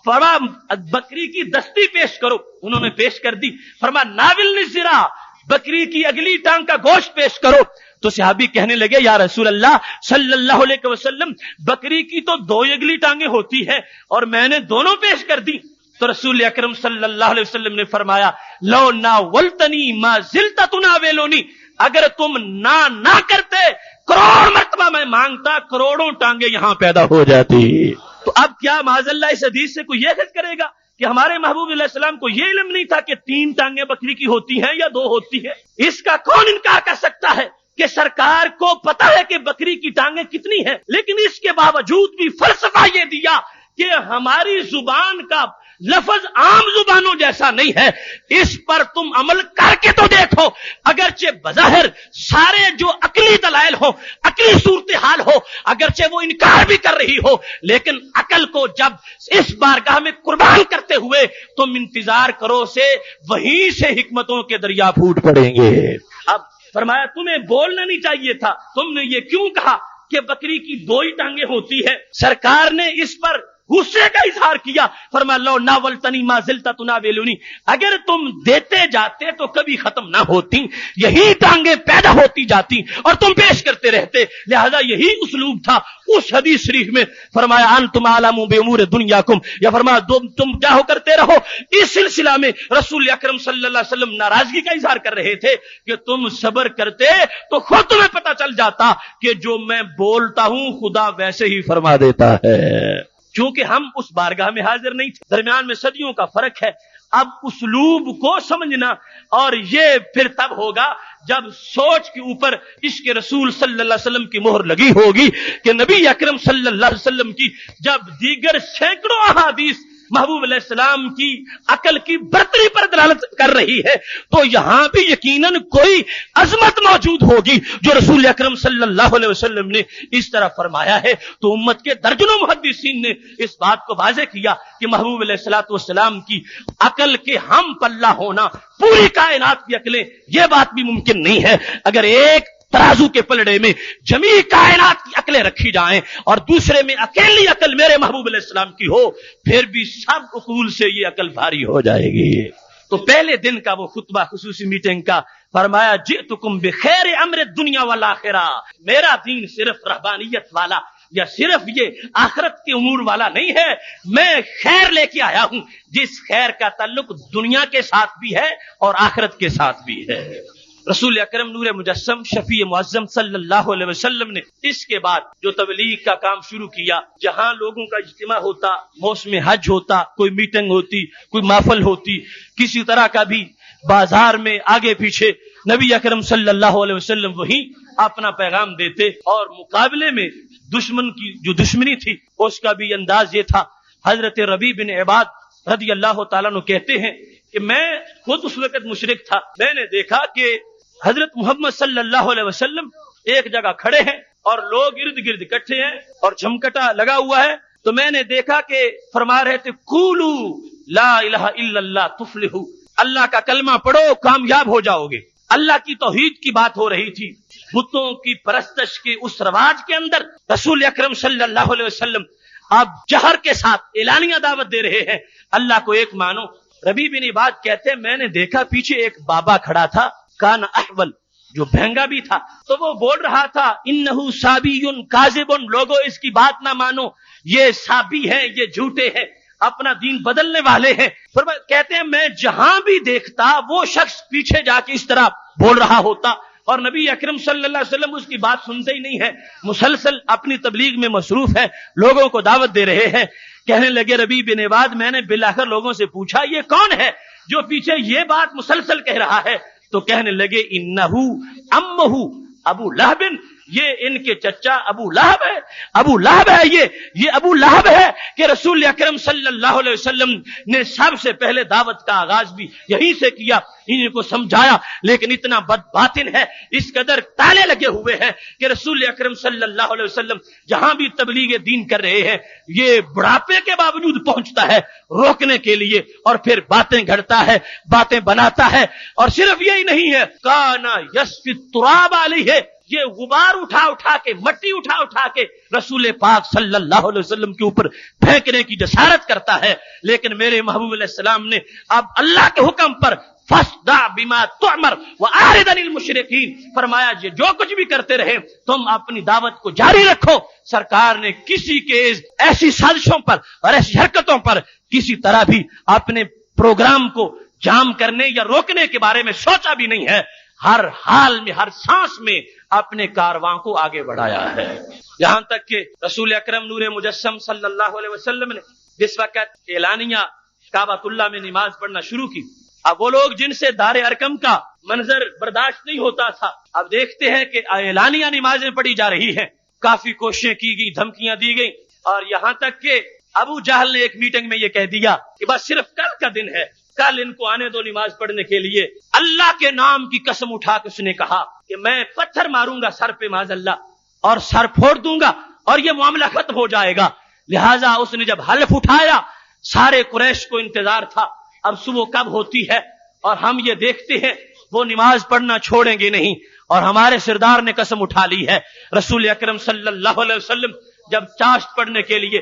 فرمایا بکری کی دستی پیش کرو، انہوں نے پیش کر دی. فرمایا ناولنی الذرا، بکری کی اگلی ٹانگ کا گوشت پیش کرو. تو صحابی کہنے لگے یا رسول اللہ صلی اللہ علیہ وسلم بکری کی تو 2 اگلی ٹانگیں ہوتی ہے اور میں نے دونوں پیش کر دی. تو رسول اکرم صلی اللہ علیہ وسلم نے فرمایا لو ناولتنی ما زلت تناولنی، اگر تم نہ کرتے کروڑ مرتبہ میں مانگتا، کروڑوں ٹانگیں یہاں پیدا ہو جاتی. تو اب کیا معاذ اللہ اس حدیث سے کوئی یہ خط کرے گا کہ ہمارے محبوب علیہ السلام کو یہ علم نہیں تھا کہ 3 ٹانگیں بکری کی ہوتی ہیں یا 2 ہوتی ہے؟ اس کا کون انکار کر سکتا ہے کہ سرکار کو پتا ہے کہ بکری کی ٹانگیں کتنی ہیں، لیکن اس کے باوجود بھی فلسفہ یہ دیا کہ ہماری زبان کا لفظ عام زبانوں جیسا نہیں ہے، اس پر تم عمل کر کے تو دیکھو. اگرچہ بظاہر سارے جو عقلی دلائل ہو، عقلی صورتحال ہو، اگرچہ وہ انکار بھی کر رہی ہو، لیکن عقل کو جب اس بارگاہ میں قربان کرتے ہوئے تم انتظار کرو سے وہیں سے حکمتوں کے دریا پھوٹ پڑیں گے. اب فرمایا تمہیں بولنا نہیں چاہیے تھا، تم نے یہ کیوں کہا کہ بکری کی 2 ہی ٹانگیں ہوتی ہے؟ سرکار نے اس پر غصے کا اظہار کیا، فرمایا لو ناولتنی ما زلت تناولنی، اگر تم دیتے جاتے تو کبھی ختم نہ ہوتی، یہی ٹانگیں پیدا ہوتی جاتی اور تم پیش کرتے رہتے، لہذا یہی اسلوب تھا اس حدیث شریف میں۔ فرمایا انتم عالم بامور دنیاکم، یا فرمایا تم چاہو کرتے رہو۔ اس سلسلہ میں رسول اکرم صلی اللہ علیہ وسلم ناراضگی کا اظہار کر رہے تھے کہ تم صبر کرتے تو خود تمہیں پتہ چل جاتا کہ جو میں بولتا ہوں خدا ویسے ہی فرما دیتا ہے۔ چونکہ ہم اس بارگاہ میں حاضر نہیں تھے، درمیان میں صدیوں کا فرق ہے، اب اسلوب کو سمجھنا، اور یہ پھر تب ہوگا جب سوچ کے اوپر عشق رسول صلی اللہ علیہ وسلم کی مہر لگی ہوگی کہ نبی اکرم صلی اللہ علیہ وسلم کی جب دیگر سینکڑوں احادیث محبوب علیہ السلام کی عقل کی برتری پر دلالت کر رہی ہے تو یہاں بھی یقیناً کوئی عظمت موجود ہوگی جو رسول اکرم صلی اللہ علیہ وسلم نے اس طرح فرمایا ہے۔ تو امت کے درجنوں محدثین نے اس بات کو واضح کیا کہ محبوب علیہ الصلوۃ والسلام کی عقل کے ہم پلہ ہونا پوری کائنات کی عقلیں، یہ بات بھی ممکن نہیں ہے۔ اگر ایک ترازو کے پلڑے میں جمیع کائنات کی عقلیں رکھی جائیں اور دوسرے میں اکیلی عقل میرے محبوب علیہ السلام کی ہو، پھر بھی سب عقول سے یہ عقل بھاری ہو جائے گی۔ تو پہلے دن کا وہ خطبہ خصوصی میٹنگ کا، فرمایا جئتکم بخیر امر الدنیا والآخرہ، میرا دین صرف رہبانیت والا یا صرف یہ آخرت کے امور والا نہیں ہے، میں خیر لے کے آیا ہوں جس خیر کا تعلق دنیا کے ساتھ بھی ہے اور آخرت کے ساتھ بھی ہے۔ رسول اکرم نور مجسم شفیع معظم صلی اللہ علیہ وسلم نے اس کے بعد جو تبلیغ کا کام شروع کیا، جہاں لوگوں کا اجتماع ہوتا، موسم حج ہوتا، کوئی میٹنگ ہوتی، کوئی محفل ہوتی، کسی طرح کا بھی بازار میں آگے پیچھے، نبی اکرم صلی اللہ علیہ وسلم وہیں اپنا پیغام دیتے، اور مقابلے میں دشمن کی جو دشمنی تھی اس کا بھی انداز یہ تھا۔ حضرت ربیع بن عباد رضی اللہ تعالیٰ عنہ کہتے ہیں کہ میں خود اس وقت مشرک تھا، میں نے دیکھا کہ حضرت محمد صلی اللہ علیہ وسلم ایک جگہ کھڑے ہیں اور لوگ ارد گرد اکٹھے ہیں اور جھمکٹا لگا ہوا ہے، تو میں نے دیکھا کہ فرما رہے تھے قولوا لا الہ الا اللہ تفلحوا، اللہ کا کلمہ پڑھو کامیاب ہو جاؤ گے۔ اللہ کی توحید کی بات ہو رہی تھی۔ بتوں کی پرستش کے اس رواج کے اندر رسول اکرم صلی اللہ علیہ وسلم آپ جہر کے ساتھ اعلانیہ دعوت دے رہے ہیں، اللہ کو ایک مانو۔ ربیع بن عباد کہتے ہیں میں نے دیکھا پیچھے ایک بابا کھڑا تھا، کان احول، جو بہنگا بھی تھا، تو وہ بول رہا تھا انہو صابی کاذب، لوگو اس کی بات نہ مانو، یہ صابی ہیں، یہ جھوٹے ہیں، اپنا دین بدلنے والے ہیں۔ پھر کہتے ہیں میں جہاں بھی دیکھتا وہ شخص پیچھے جا کے اس طرح بول رہا ہوتا، اور نبی اکرم صلی اللہ علیہ وسلم اس کی بات سنتے ہی نہیں ہے، مسلسل اپنی تبلیغ میں مصروف ہے، لوگوں کو دعوت دے رہے ہیں۔ کہنے لگے ربیع بن عباد میں نے بالآخر لوگوں سے پوچھا یہ کون ہے جو پیچھے یہ بات مسلسل کہہ رہا ہے؟ تو کہنے لگے انہو امہو ابو لہب، یہ ان کے چچا ابو لہب ہے، ابو لہب ہے، یہ ابو لہب ہے کہ رسول اکرم صلی اللہ علیہ وسلم نے سب سے پہلے دعوت کا آغاز بھی یہیں سے کیا، انہیں کو سمجھایا، لیکن اتنا بد باطن ہے، اس قدر تالے لگے ہوئے ہیں کہ رسول اکرم صلی اللہ علیہ وسلم جہاں بھی تبلیغ دین کر رہے ہیں یہ بڑھاپے کے باوجود پہنچتا ہے روکنے کے لیے، اور پھر باتیں گھڑتا ہے، باتیں بناتا ہے، اور صرف یہی نہیں ہے، کانا یسفی التراب علیہ، یہ غبار اٹھا اٹھا کے، مٹی اٹھا اٹھا کے رسول پاک صلی اللہ علیہ وسلم کے اوپر پھینکنے کی جسارت کرتا ہے۔ لیکن میرے محبوب علیہ السلام نے اب اللہ کے حکم پر فاصدع بما تؤمر واعرض عن المشرکین، فرمایا یہ جو کچھ بھی کرتے رہے تم اپنی دعوت کو جاری رکھو۔ سرکار نے کسی کے ایسی سازشوں پر اور ایسی حرکتوں پر کسی طرح بھی اپنے پروگرام کو جام کرنے یا روکنے کے بارے میں سوچا بھی نہیں ہے، ہر حال میں، ہر سانس میں اپنے کارواں کو آگے بڑھایا ہے، یہاں تک کہ رسول اکرم نور مجسم صلی اللہ علیہ وسلم نے جس وقت اعلانیہ کعبۃ اللہ میں نماز پڑھنا شروع کی، اب وہ لوگ جن سے دار ارقم کا منظر برداشت نہیں ہوتا تھا، اب دیکھتے ہیں کہ اعلانیہ نمازیں پڑھی جا رہی ہیں، کافی کوششیں کی گئی، دھمکیاں دی گئی، اور یہاں تک کہ ابو جہل نے ایک میٹنگ میں یہ کہہ دیا کہ بس صرف کل کا دن ہے، کل ان کو آنے دو نماز پڑھنے کے لیے۔ اللہ کے نام کی قسم اٹھا کے اس نے کہا کہ میں پتھر ماروں گا سر پہ معاذ اللہ اور سر پھوڑ دوں گا اور یہ معاملہ ختم ہو جائے گا۔ لہٰذا اس نے جب حلف اٹھایا، سارے قریش کو انتظار تھا اب صبح کب ہوتی ہے، اور ہم یہ دیکھتے ہیں وہ نماز پڑھنا چھوڑیں گے نہیں، اور ہمارے سردار نے قسم اٹھا لی ہے۔ رسول اکرم صلی اللہ علیہ وسلم جب چاشت پڑھنے کے لیے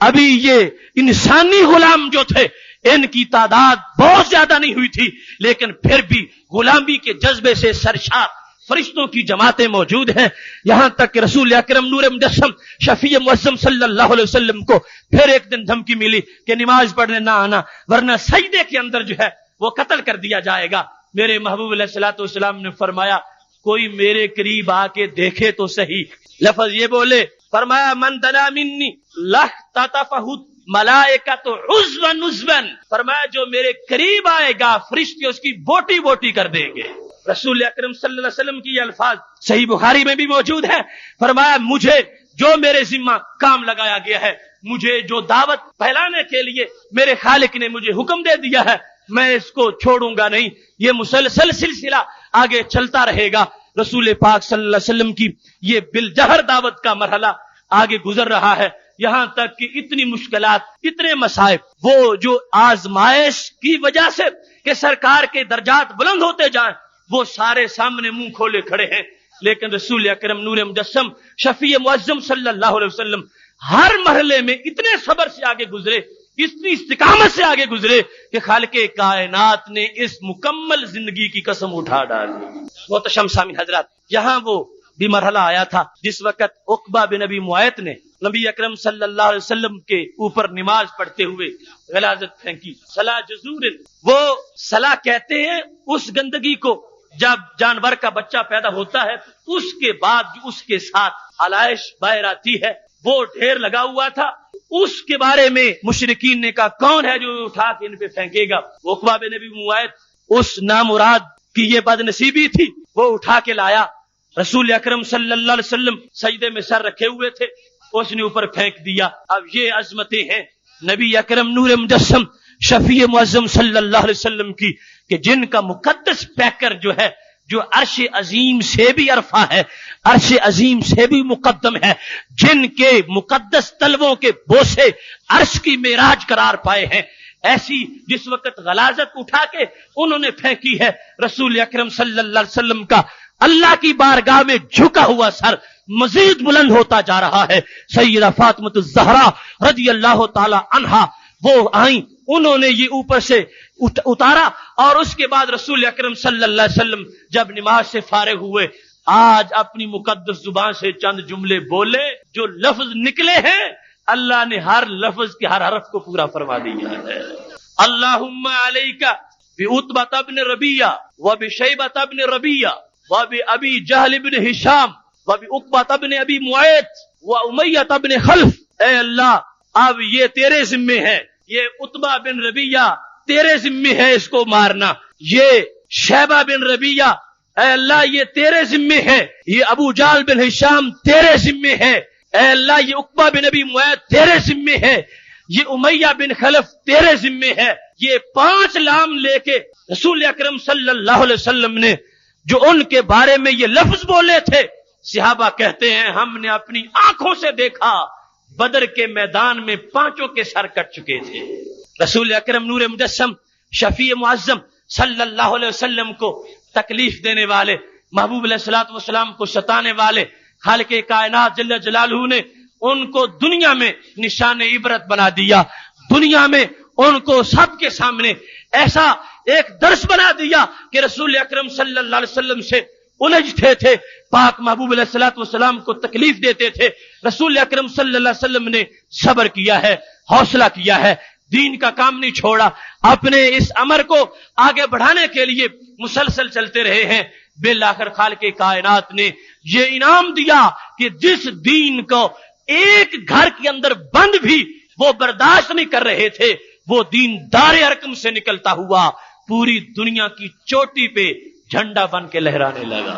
ابھی یہ انسانی غلام جو تھے ان کی تعداد بہت زیادہ نہیں ہوئی تھی، لیکن پھر بھی غلامی کے جذبے سے سرشار فرشتوں کی جماعتیں موجود ہیں، یہاں تک کہ رسول اکرم نور مجسم شفیع معظم صلی اللہ علیہ وسلم کو پھر ایک دن دھمکی ملی کہ نماز پڑھنے نہ آنا ورنہ سجدے کے اندر جو ہے وہ قتل کر دیا جائے گا۔ میرے محبوب علیہ الصلوۃ والسلام نے فرمایا کوئی میرے قریب آ کے دیکھے تو صحیح، لفظ یہ بولے، فرمایا من دنا منی لختطفہ ملائکۃ عضوا عضوا، فرمایا جو میرے قریب آئے گا فرشتے اس کی بوٹی بوٹی کر دیں گے۔ رسول اکرم صلی اللہ علیہ وسلم کی یہ الفاظ صحیح بخاری میں بھی موجود ہے، فرمایا مجھے جو میرے ذمہ کام لگایا گیا ہے، مجھے جو دعوت پھیلانے کے لیے میرے خالق نے مجھے حکم دے دیا ہے، میں اس کو چھوڑوں گا نہیں، یہ مسلسل سلسلہ آگے چلتا رہے گا۔ رسول پاک صلی اللہ علیہ وسلم کی یہ بالجہر دعوت کا مرحلہ آگے گزر رہا ہے، یہاں تک کہ اتنی مشکلات، اتنے مصائب، وہ جو آزمائش کی وجہ سے کہ سرکار کے درجات بلند ہوتے جائیں وہ سارے سامنے منہ کھولے کھڑے ہیں، لیکن رسول اکرم نور مجسم شفیع معظم صلی اللہ علیہ وسلم ہر مرحلے میں اتنے صبر سے آگے گزرے، اتنی استقامت سے آگے گزرے کہ خالق کائنات نے اس مکمل زندگی کی قسم اٹھا ڈالی۔ محترم سامعین حضرات، یہاں وہ بھی مرحلہ آیا تھا جس وقت عقبہ بن ابی معیط نے نبی اکرم صلی اللہ علیہ وسلم کے اوپر نماز پڑھتے ہوئے غلاظت پھینکی۔ صلاح جزور، وہ صلاح کہتے ہیں اس گندگی کو جب جانور کا بچہ پیدا ہوتا ہے اس کے بعد جو اس کے ساتھ علائش باہر آتی ہے وہ ڈھیر لگا ہوا تھا، اس کے بارے میں مشرکین نے کہا کون ہے جو اٹھا کے ان پہ پھینکے گا؟ عقبہ بن ابی معیط، اس نامراد کی یہ بد نصیبی تھی، وہ اٹھا کے لایا۔ رسول اکرم صلی اللہ علیہ وسلم سجدے میں سر رکھے ہوئے تھے، اس نے اوپر پھینک دیا۔ اب یہ عظمتیں ہیں نبی اکرم نور مجسم شفیع معظم صلی اللہ علیہ وسلم کی کہ جن کا مقدس پیکر جو ہے، جو عرش عظیم سے بھی عرفہ ہے، عرش عظیم سے بھی مقدم ہے، جن کے مقدس تلووں کے بوسے عرش کی معراج قرار پائے ہیں، ایسی جس وقت غلاظت اٹھا کے انہوں نے پھینکی ہے، رسول اکرم صلی اللہ علیہ وسلم کا اللہ کی بارگاہ میں جھکا ہوا سر مزید بلند ہوتا جا رہا ہے۔ سیدہ فاطمہ الزہرا رضی اللہ تعالی عنہا وہ آئیں، انہوں نے یہ اوپر سے اتارا اور اس کے بعد رسول اکرم صلی اللہ علیہ وسلم جب نماز سے فارغ ہوئے، آج اپنی مقدس زبان سے چند جملے بولے، جو لفظ نکلے ہیں اللہ نے ہر لفظ کے ہر حرف کو پورا فرما دیا ہے۔ اللہم علیک بعتبہ بن ربیعہ وبشیبہ بن ربیعہ وبابی جہل بن ہشام وبعقبہ بن ابی معیط وامیہ بن خلف، اے اللہ اب یہ تیرے ذمے ہے، یہ عتبہ بن ربیعہ تیرے ذمے ہے اس کو مارنا، یہ شیبہ بن ربیعہ اے اللہ یہ تیرے ذمے ہے، یہ ابو جہل بن ہشام تیرے ذمے ہے، اے اللہ یہ عقبہ بن ابی معیط تیرے ذمے ہے، یہ امیہ بن خلف تیرے ذمے ہے۔ یہ 5 لام لے کے رسول اکرم صلی اللہ علیہ وسلم نے جو ان کے بارے میں یہ لفظ بولے تھے، صحابہ کہتے ہیں ہم نے اپنی آنکھوں سے دیکھا بدر کے میدان میں 5 کے سر کٹ چکے تھے۔ رسول اکرم نور مجسم شفیع معظم صلی اللہ علیہ وسلم کو تکلیف دینے والے، محبوب علیہ الصلوۃ والسلام کو ستانے والے خالق کائنات جل جلالہ نے ان کو دنیا میں نشان عبرت بنا دیا، دنیا میں ان کو سب کے سامنے ایسا ایک درس بنا دیا کہ رسول اکرم صلی اللہ علیہ وسلم سے الجھتے تھے، پاک محبوب علیہ الصلوۃ والسلام کو تکلیف دیتے تھے، رسول اکرم صلی اللہ علیہ وسلم نے صبر کیا ہے، حوصلہ کیا ہے، دین کا کام نہیں چھوڑا، اپنے اس امر کو آگے بڑھانے کے لیے مسلسل چلتے رہے ہیں۔ بالآخر خالق کائنات نے یہ انعام دیا کہ جس دین کو ایک گھر کے اندر بند بھی وہ برداشت نہیں کر رہے تھے، وہ دین دار ارقم سے نکلتا ہوا پوری دنیا کی چوٹی پہ جھنڈا بن کے لہرانے لگا۔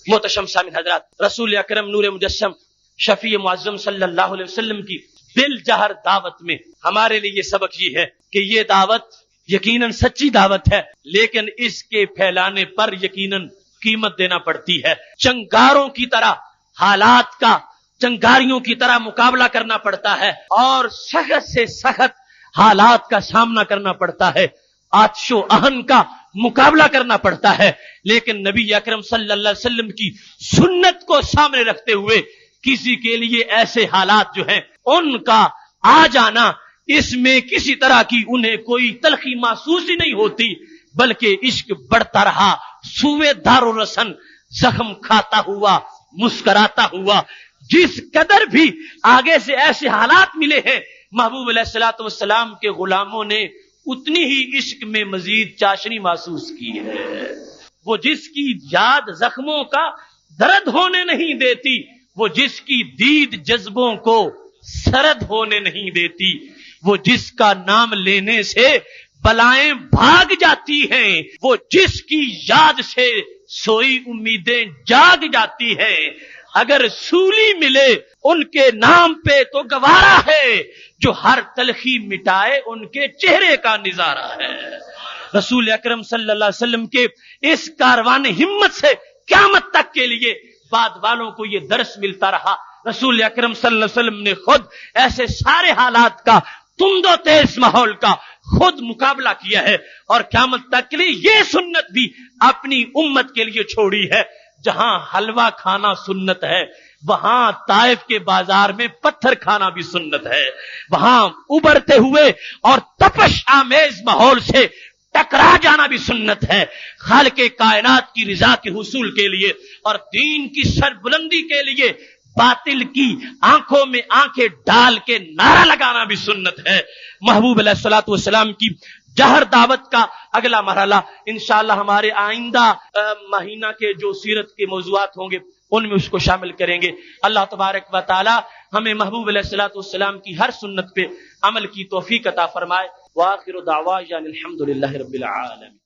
محترم سامعین حضرات، رسول اکرم نور مجسم شفیع معظم صلی اللہ علیہ وسلم کی بالجہر دعوت میں ہمارے لیے یہ سبق یہ ہے کہ یہ دعوت یقیناً سچی دعوت ہے، لیکن اس کے پھیلانے پر یقیناً قیمت دینا پڑتی ہے۔ چنگاروں کی طرح حالات کا، چنگاریوں کی طرح مقابلہ کرنا پڑتا ہے اور سخت سے سخت حالات کا سامنا کرنا پڑتا ہے، آتش و آہن کا مقابلہ کرنا پڑتا ہے، لیکن نبی اکرم صلی اللہ علیہ وسلم کی سنت کو سامنے رکھتے ہوئے کسی کے لیے ایسے حالات جو ہیں ان کا آ جانا، اس میں کسی طرح کی انہیں کوئی تلخی محسوس ہی نہیں ہوتی، بلکہ عشق بڑھتا رہا، سوئے دار و رسن زخم کھاتا ہوا، مسکراتا ہوا۔ جس قدر بھی آگے سے ایسے حالات ملے ہیں محبوب علیہ الصلوۃ والسلام کے غلاموں نے اتنی ہی عشق میں مزید چاشنی محسوس کی ہے۔ وہ جس کی یاد زخموں کا درد ہونے نہیں دیتی، وہ جس کی دید جذبوں کو سرد ہونے نہیں دیتی، وہ جس کا نام لینے سے بلائیں بھاگ جاتی ہیں، وہ جس کی یاد سے سوئی امیدیں جاگ جاتی ہیں۔ اگر سولی ملے ان کے نام پہ تو گوارا ہے، جو ہر تلخی مٹائے ان کے چہرے کا نظارہ ہے۔ رسول اکرم صلی اللہ علیہ وسلم کے اس کاروان ہمت سے قیامت تک کے لیے بعد والوں کو یہ درس ملتا رہا۔ رسول اکرم صلی اللہ علیہ وسلم نے خود ایسے سارے حالات کا، تند و تیز ماحول کا خود مقابلہ کیا ہے، اور قیامت تک کے لیے یہ سنت بھی اپنی امت کے لیے چھوڑی ہے۔ جہاں حلوہ کھانا سنت ہے، وہاں طائف کے بازار میں پتھر کھانا بھی سنت ہے۔ وہاں ابھرتے ہوئے اور تپش آمیز ماحول سے ٹکرا جانا بھی سنت ہے۔ خالق کائنات کی رضا کے حصول کے لیے اور دین کی سربلندی کے لیے باطل کی آنکھوں میں آنکھیں ڈال کے نعرہ لگانا بھی سنت ہے۔ محبوب علیہ الصلوۃ والسلام کی جہر دعوت کا اگلا مرحلہ انشاءاللہ ہمارے آئندہ مہینہ کے جو سیرت کے موضوعات ہوں گے ان میں اس کو شامل کریں گے۔ اللہ تبارک و تعالی ہمیں محبوب علیہ الصلوۃ والسلام کی ہر سنت پہ عمل کی توفیق عطا فرمائے۔ وآخر دعوانا الحمد للہ رب العالمین۔